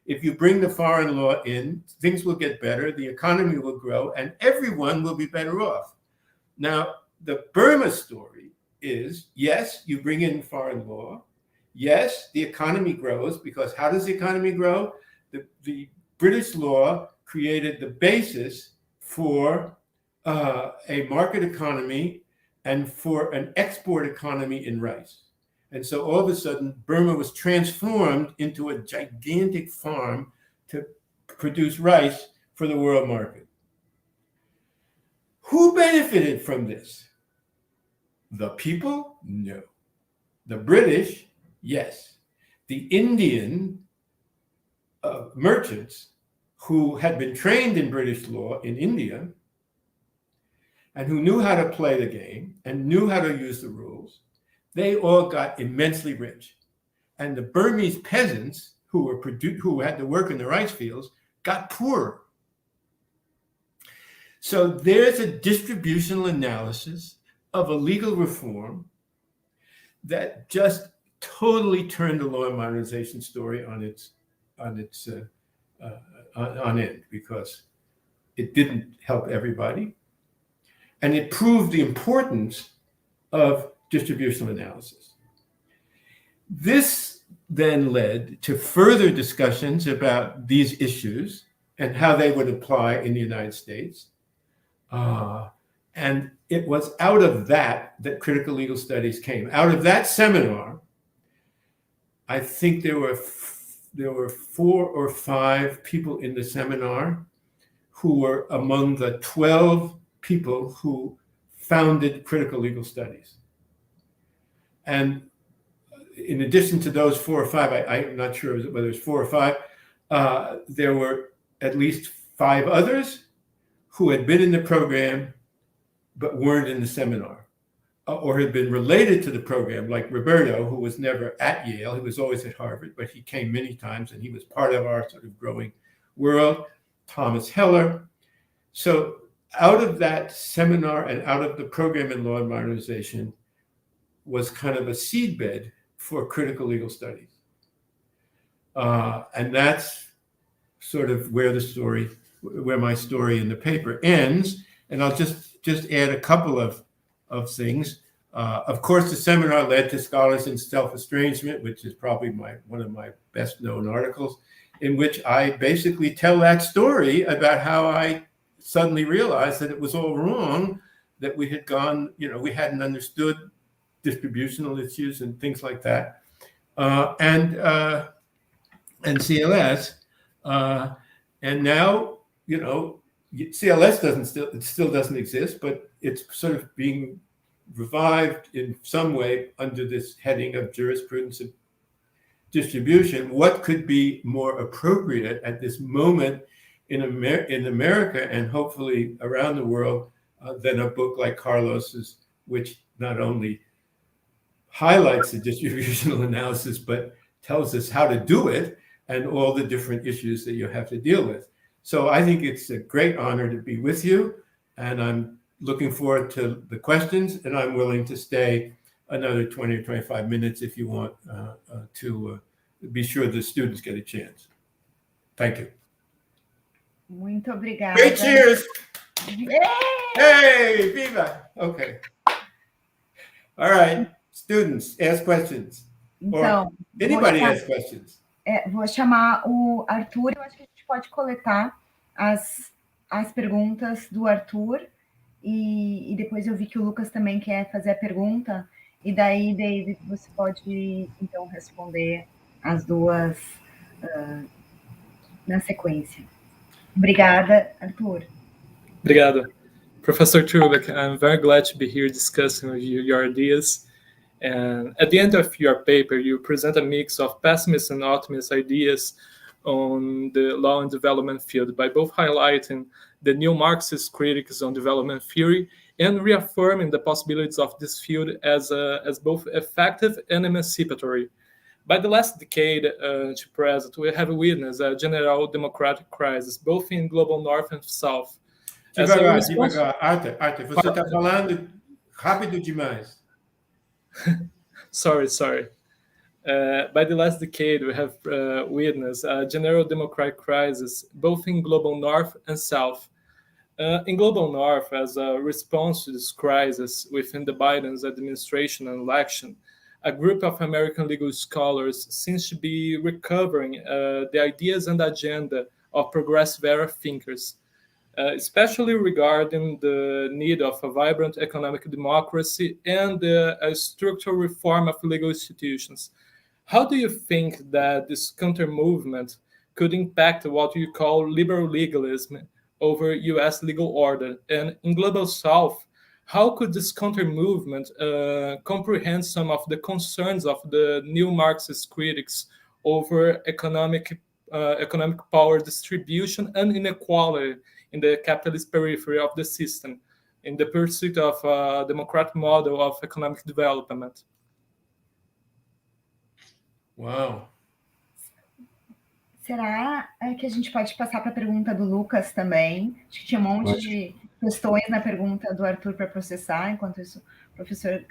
if you bring the foreign law in, things will get better, the economy will grow, and everyone will be better off. Now, the Burma story is, yes, you bring in foreign law. Yes, the economy grows, because how does the economy grow? The British law created the basis for a market economy and for an export economy in rice. And so all of a sudden, Burma was transformed into a gigantic farm to produce rice for the world market. Who benefited from this? The people? No. The British? Yes. The Indian merchants who had been trained in British law in India and who knew how to play the game and knew how to use the rules, they all got immensely rich. And the Burmese peasants who had to work in the rice fields got poorer. So there's a distributional analysis of a legal reform that just totally turned the law and modernization story on end, because it didn't help everybody, and it proved the importance of distributional analysis. This then led to further discussions about these issues and how they would apply in the United States. And it was out of that critical legal studies came. Out of that seminar, I think there were 4 or 5 people in the seminar who were among the 12 people who founded critical legal studies. And in addition to those 4 or 5, I'm not sure whether it's 4 or 5, there were at least 5 others who had been in the program but weren't in the seminar, or had been related to the program, like Roberto, who was never at Yale. He was always at Harvard, but he came many times and he was part of our sort of growing world. Thomas Heller. So out of that seminar and out of the program in law and modernization was kind of a seedbed for critical legal studies. And that's sort of where my story in the paper ends. And I'll just add a couple of things. Of course, the seminar led to Scholars in Self-Estrangement, which is probably one of my best known articles, in which I basically tell that story about how I suddenly realized that it was all wrong, that we had gone, we hadn't understood distributional issues and things like that. And CLS. And now, CLS still doesn't exist, but it's sort of being revived in some way under this heading of Jurisprudence of Distribution. What could be more appropriate at this moment in America and hopefully around the world than a book like Carlos's, which not only highlights the distributional analysis, but tells us how to do it and all the different issues that you have to deal with. So I think it's a great honor to be with you, and I'm looking forward to the questions, and I'm willing to stay another 20 or 25 minutes if you want to be sure the students get a chance. Thank you. Muito obrigada. Great cheers! Hey, viva! Okay. All right, students, ask questions. Então, or anybody ask questions. Vou chamar o Arthur. Eu acho que a gente pode coletar as perguntas do Arthur e depois eu vi que o Lucas também quer fazer a pergunta, e daí, David, você pode então responder as duas na sequência. Obrigada, Arthur. Obrigado. Professor Trubek, I'm very glad to be here discussing with you your ideas. And at the end of your paper, you present a mix of pessimist and optimist ideas on the law and development field by both highlighting the new Marxist critics on development theory and reaffirming the possibilities of this field as both effective and emancipatory. By the last decade to present, we have witnessed a general democratic crisis, both in global north and south. Devagar. Arthur, você está falando rápido demais. Sorry. By the last decade, we have witnessed a general democratic crisis, both in global north and south. In global north, as a response to this crisis within the Biden's administration and election, a group of American legal scholars seems to be recovering the ideas and agenda of progressive era thinkers. especially regarding the need of a vibrant economic democracy and a structural reform of legal institutions. How do you think that this counter-movement could impact what you call liberal legalism over U.S. legal order? And in Global South, how could this counter-movement comprehend some of the concerns of the new Marxist critics over economic power distribution and inequality in the capitalist periphery of the system, in the pursuit of a democratic model of economic development? Wow. Será que a gente pode passar para a pergunta do Lucas também? Acho que tinha um monte de questões na pergunta do Arthur para processar, enquanto isso o professor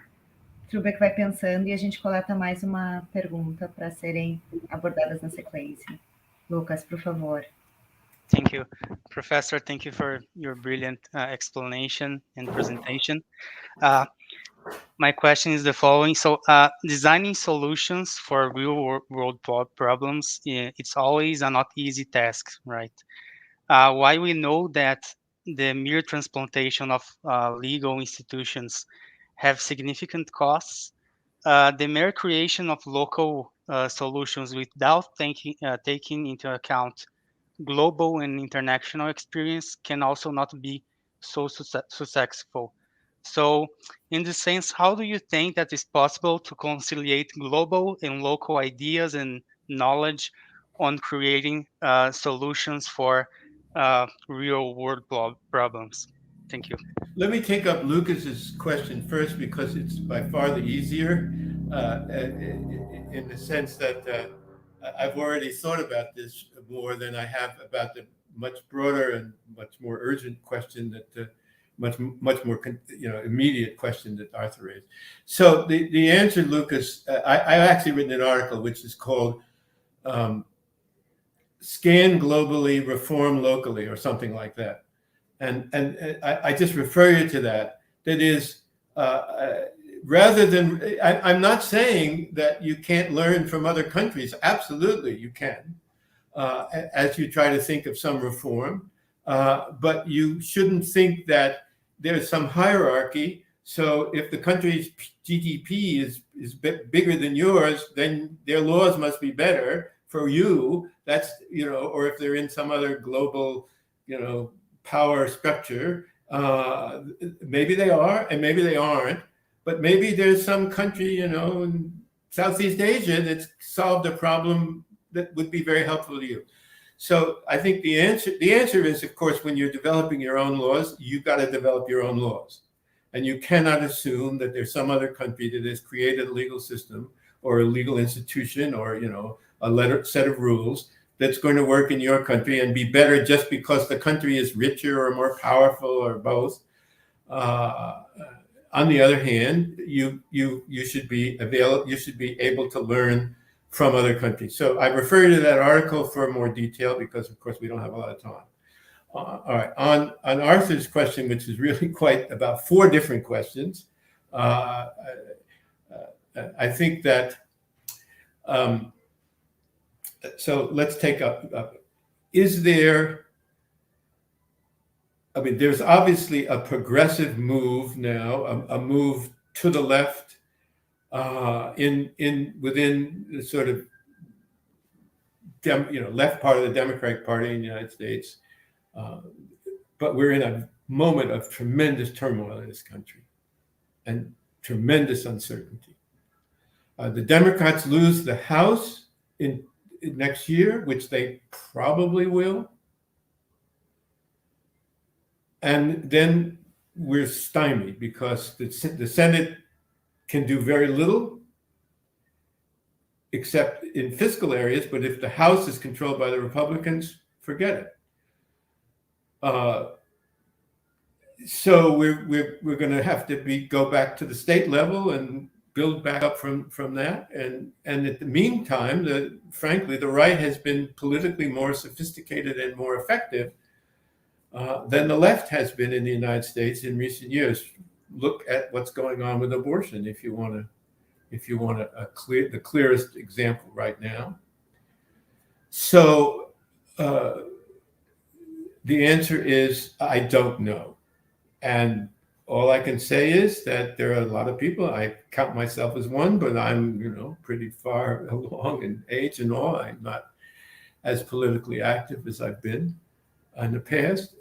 Trubeck vai pensando e a gente coleta mais uma pergunta para serem abordadas na sequência. Lucas, por favor. Thank you. Professor, thank you for your brilliant explanation and presentation. My question is the following. So designing solutions for real world problems, it's always a not easy task, right? While we know that the mere transplantation of legal institutions have significant costs, the mere creation of local solutions without taking into account global and international experience can also not be so successful. So in this sense, how do you think that it's possible to conciliate global and local ideas and knowledge on creating solutions for real world problems? Thank you. Let me take up Lucas's question first because it's by far the easier in the sense that I've already thought about this more than I have about the much broader and much more urgent question that much more immediate question that Arthur raised. So the answer, Lucas, I've actually written an article which is called "Scan Globally, Reform Locally" or something like that, and I just refer you to that. That is, rather than I'm not saying that you can't learn from other countries. Absolutely, you can, as you try to think of some reform, but you shouldn't think that there's some hierarchy. So if the country's GDP is bigger than yours, then their laws must be better for you. That's, or if they're in some other global, power structure, maybe they are and maybe they aren't. But maybe there's some country, in Southeast Asia that's solved a problem that would be very helpful to you. So I think the answer is, of course, when you're developing your own laws, you've got to develop your own laws. And you cannot assume that there's some other country that has created a legal system or a legal institution or, a set of rules that's going to work in your country and be better just because the country is richer or more powerful or both. On the other hand, you should be able to learn from other countries. So I refer you to that article for more detail because, of course, we don't have a lot of time. All right, on Arthur's question, which is really quite about 4 different questions, I think that, so let's take up, is there, there's obviously a progressive move now, a move to the left within the sort of left part of the Democratic Party in the United States, but we're in a moment of tremendous turmoil in this country and tremendous uncertainty. The Democrats lose the House in next year, which they probably will. And then we're stymied because the Senate can do very little except in fiscal areas. But if the House is controlled by the Republicans, forget it. So we're going to have to go back to the state level and build back up from that. And at the meantime, frankly, the right has been politically more sophisticated and more effective than the left has been in the United States in recent years. Look at what's going on with abortion, if you want the clearest example right now. So the answer is, I don't know. And all I can say is that there are a lot of people, I count myself as one, but I'm, pretty far along in age and all. I'm not as politically active as I've been in the past.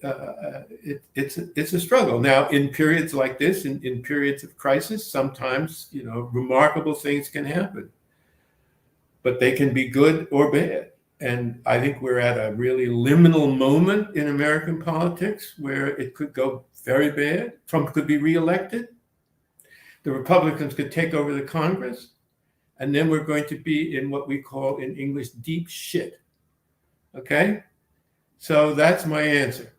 It's a struggle. Now, in periods like this, in periods of crisis, sometimes, remarkable things can happen, but they can be good or bad. And I think we're at a really liminal moment in American politics where it could go very bad. Trump could be reelected. The Republicans could take over the Congress. And then we're going to be in what we call in English deep shit. Okay? So that's my answer.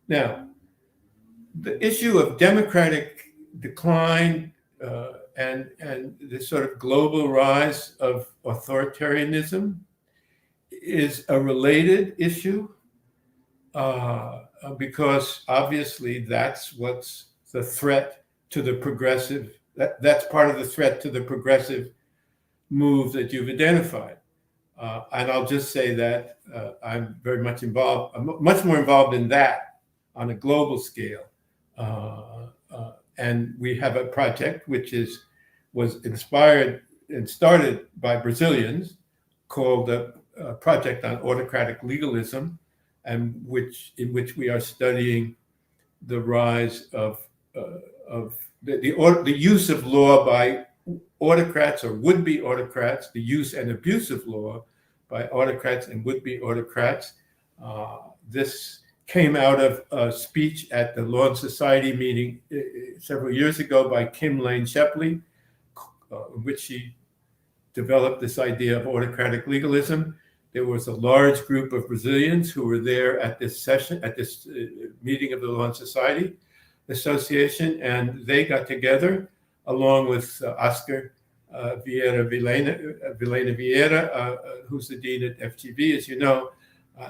Now, the issue of democratic decline and the sort of global rise of authoritarianism is a related issue because obviously that's what's the threat to the progressive, that's part of the threat to the progressive move that you've identified. And I'll just say that I'm very much involved, I'm much more involved in that on a global scale. And we have a project which was inspired and started by Brazilians called the Project on Autocratic Legalism, and in which we are studying the rise of the use of law by autocrats or would-be autocrats, the use and abuse of law by autocrats and would-be autocrats. This came out of a speech at the Law and Society meeting several years ago by Kim Lane Shepley, in which she developed this idea of autocratic legalism. There was a large group of Brazilians who were there at this session, at this meeting of the Law and Society Association, and they got together along with Oscar Vilena Vieira, who's the dean at FGV, as you know,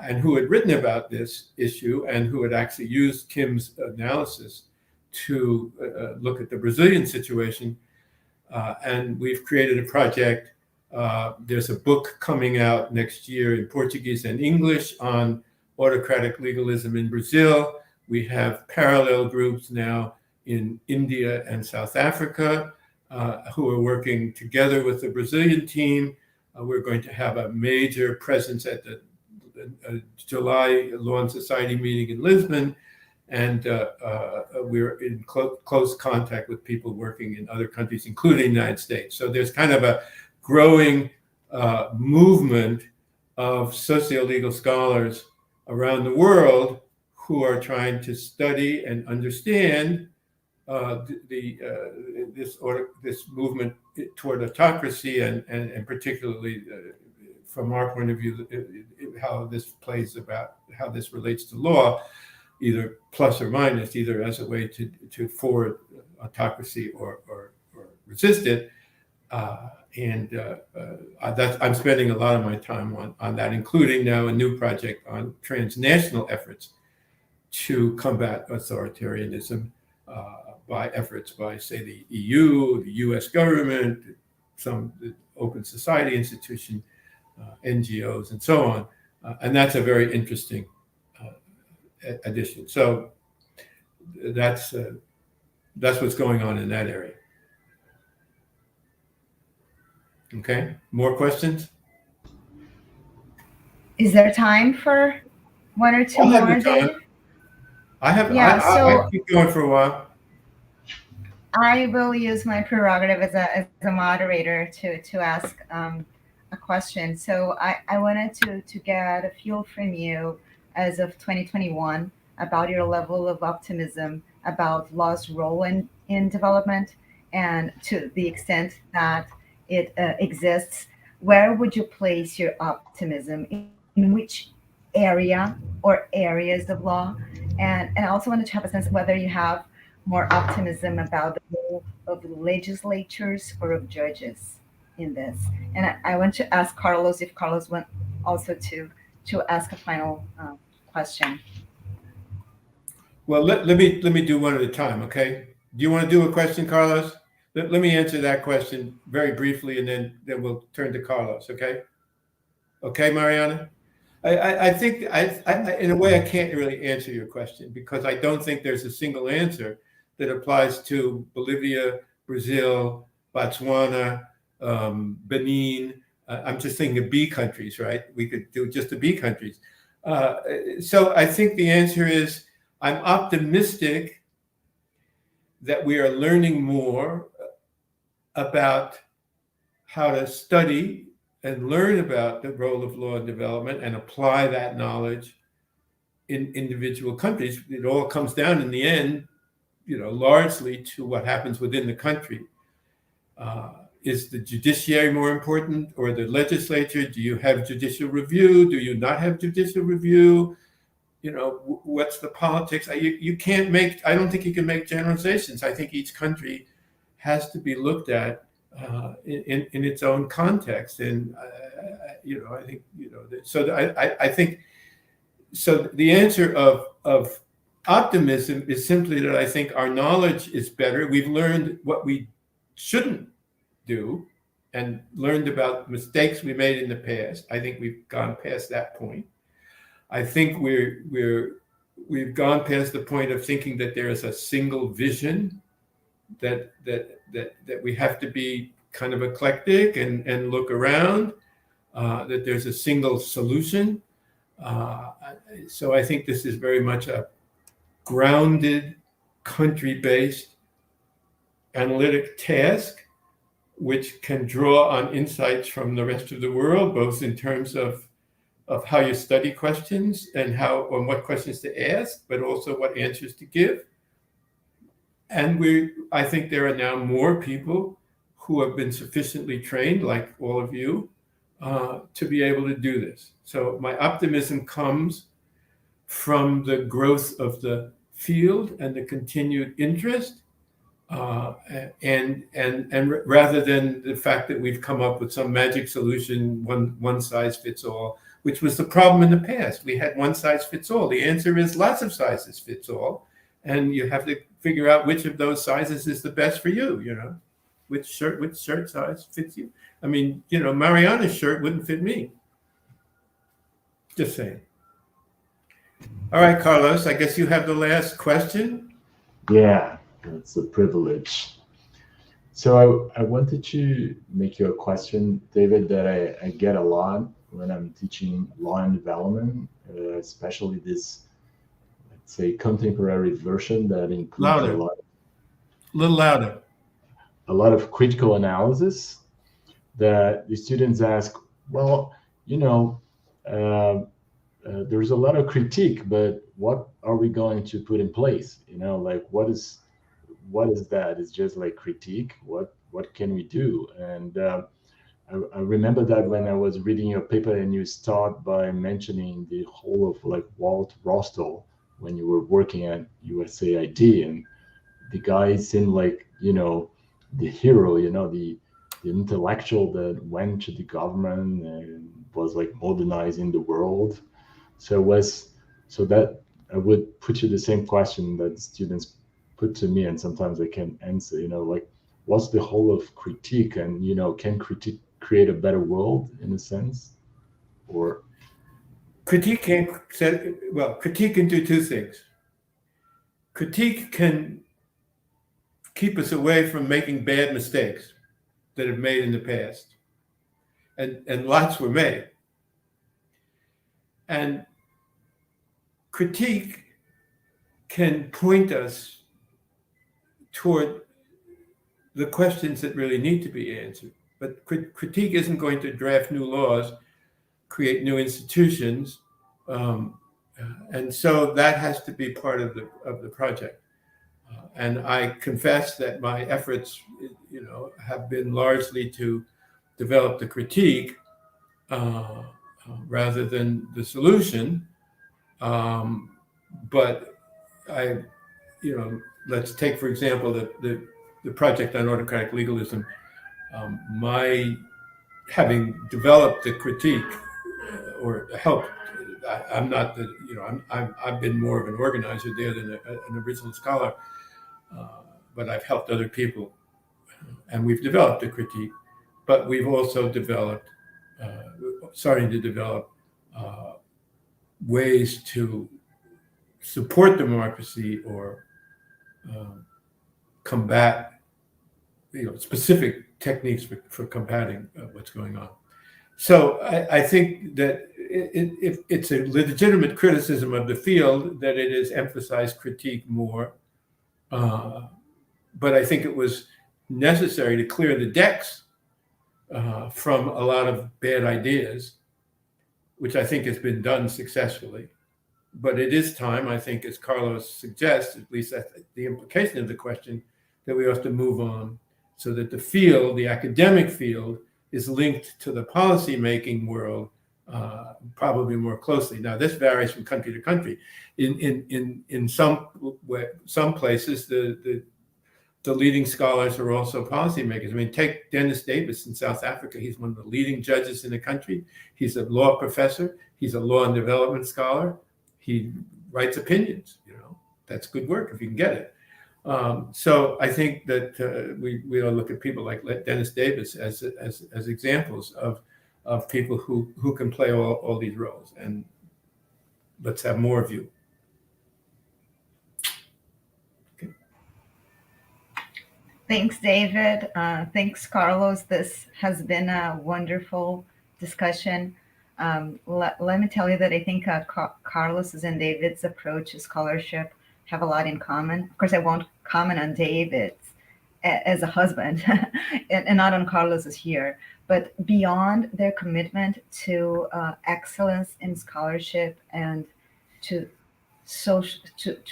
and who had written about this issue and who had actually used Kim's analysis to look at the Brazilian situation. And we've created a project. There's a book coming out next year in Portuguese and English on autocratic legalism in Brazil. We have parallel groups now in India and South Africa who are working together with the Brazilian team. We're going to have a major presence at the July Law and Society meeting in Lisbon. And we're in close contact with people working in other countries, including the United States. So there's kind of a growing movement of socio-legal scholars around the world who are trying to study and understand this movement toward autocracy and particularly from our point of view, how this how this relates to law, either plus or minus, either as a way to forward autocracy or resist it. I'm spending a lot of my time on that, including now a new project on transnational efforts to combat authoritarianism by efforts by, say, the EU, the US government, some open society institution, NGOs, and so on. And that's a very interesting addition. So that's what's going on in that area. Okay, more questions? Is there time for one or two more, Dave? I keep going for a while. I will use my prerogative as a moderator to ask a question. So I wanted to get a feel from you as of 2021 about your level of optimism about law's role in development, and to the extent that it exists. Where would you place your optimism? In which area or areas of law? And I also wanted to have a sense of whether you have more optimism about the role of legislatures or of judges in this. And I want to ask Carlos if Carlos wants also to ask a final question. Well, let me do one at a time, okay? Do you want to do a question, Carlos? Let me answer that question very briefly, and then we'll turn to Carlos, okay? Okay, Mariana? I think in a way I can't really answer your question, because I don't think there's a single answer that applies to Bolivia, Brazil, Botswana, Benin. I'm just thinking of B countries, right? We could do just the B countries. So I think the answer is, I'm optimistic that we are learning more about how to study and learn about the role of law in development and apply that knowledge in individual countries. It all comes down in the end, largely to what happens within the country. Is the judiciary more important, or the legislature? Do you have judicial review? Do you not have judicial review? What's the politics? You can't make, I don't think you can make generalizations. I think each country has to be looked at in its own context. And, I think, so I think, so the answer of optimism is simply that I think our knowledge is better. We've learned what we shouldn't do and learned about mistakes we made in the past. I think we've gone past that point. I think we've gone past the point of thinking that there is a single vision, that we have to be kind of eclectic and look around, that there's a single solution. So I think this is very much a grounded, country-based analytic task, which can draw on insights from the rest of the world, both in terms of how you study questions and what questions to ask, but also what answers to give. And I think there are now more people who have been sufficiently trained, like all of you, to be able to do this. So my optimism comes from the growth of the field and the continued interest, and rather than the fact that we've come up with some magic solution, one size fits all, which was the problem in the past. We had one size fits all. The answer is lots of sizes fits all, and you have to figure out which of those sizes is the best for you. Which shirt size fits you. I mean, Mariana's shirt wouldn't fit me. Just saying. All right, Carlos, I guess you have the last question. Yeah, that's a privilege. So I wanted to make you a question, David, that I get a lot when I'm teaching law and development, especially this, let's say, contemporary version that includes a little louder. A lot of critical analysis that the students ask, well, there's a lot of critique, but what are we going to put in place? Like what is that? It's just like critique. What can we do? And I remember that when I was reading your paper and you start by mentioning the whole of like Walt Rostel when you were working at USAID, and the guy seemed like, the hero, the intellectual that went to the government and was like modernizing the world. So that I would put you the same question that students put to me, and sometimes I can answer, like, what's the whole of critique, and can critique create a better world in a sense? Or critique can do two things. Critique can keep us away from making bad mistakes that have made in the past, and lots were made. And critique can point us toward the questions that really need to be answered. But critique isn't going to draft new laws, create new institutions, and so that has to be part of the project. And I confess that my efforts, have been largely to develop the critique rather than the solution. But let's take, for example, the project on autocratic legalism. My having developed the critique or helped, I'm not the, I've been more of an organizer there than an original scholar, but I've helped other people, and we've developed a critique, but we've also developed, starting to develop ways to support democracy or combat, specific techniques for combating what's going on. So I think that it's a legitimate criticism of the field that it is emphasized critique more, but I think it was necessary to clear the decks from a lot of bad ideas, which I think has been done successfully. But it is time, I think, as Carlos suggests, at least that's the implication of the question, that we have to move on so that the field, the academic field, is linked to the policy-making world probably more closely. Now, this varies from country to country. In some places, the leading scholars are also policymakers. I mean, take Dennis Davis in South Africa. He's one of the leading judges in the country. He's a law professor. He's a law and development scholar. He writes opinions. That's good work if you can get it. So I think that we ought to look at people like Dennis Davis as examples of people who can play all these roles, and let's have more of you. Okay. Thanks, David. Thanks, Carlos. This has been a wonderful discussion. Let me tell you that I think Carlos's and David's approach to scholarship have a lot in common. Of course, I won't comment on David's as a husband and not on Carlos's here, but beyond their commitment to excellence in scholarship and to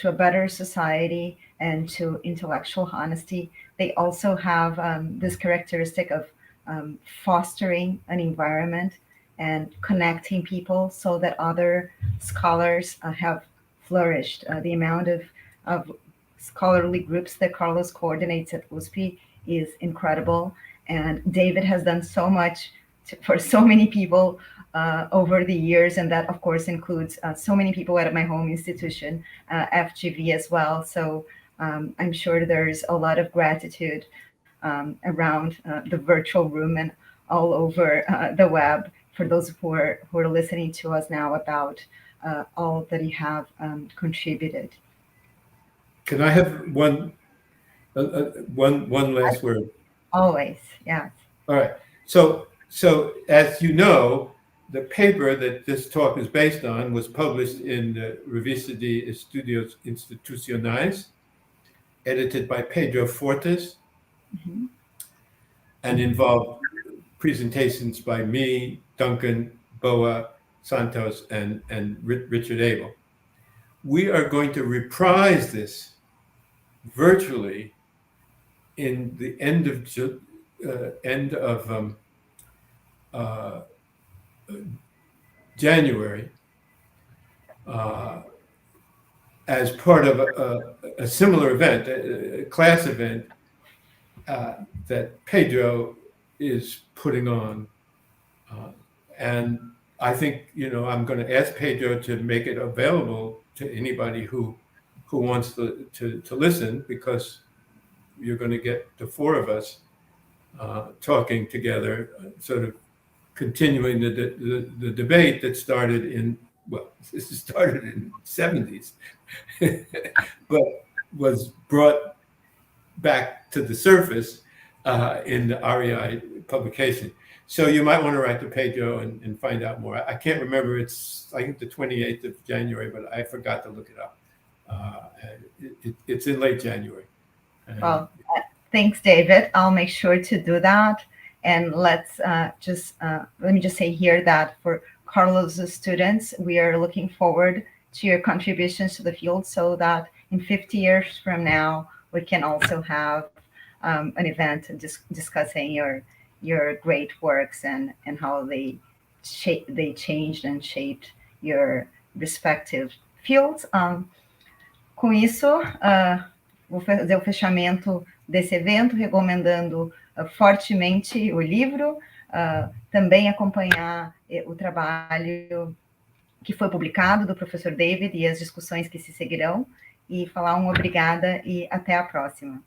a better society and to intellectual honesty, they also have this characteristic of fostering an environment and connecting people so that other scholars have flourished. The amount of scholarly groups that Carlos coordinates at USP is incredible. And David has done so much for so many people over the years. And that, of course, includes so many people at my home institution, FGV as well. So I'm sure there's a lot of gratitude around the virtual room and all over the web for those who are listening to us now about all that you have contributed. Can I have one last word? Always, yes. All right. So as you know, the paper that this talk is based on was published in the Revista de Estudios Institucionais, edited by Pedro Fortes, and involved presentations by me, Duncan, Boa, Santos, and Richard Abel. We are going to reprise this virtually in the end of January as part of a similar event, a class event that Pedro is putting on. And I think, I'm going to ask Pedro to make it available to anybody who wants to listen, because you're going to get the four of us talking together, sort of continuing the debate that started in the 70s, but was brought back to the surface in the REI publication. So you might want to write to Pedro and find out more. I can't remember. It's, I think, the 28th of January, but I forgot to look it up. It's in late January. Well, thanks, David. I'll make sure to do that. And let's let me just say here that for Carlos' students, we are looking forward to your contributions to the field so that in 50 years from now, we can also have an event discussing your great works and how they changed and shaped your respective fields. Com isso, vou fazer o fechamento desse evento, recomendando fortemente o livro, também acompanhar o trabalho que foi publicado do professor David e as discussões que se seguirão, e falar obrigada e até a próxima.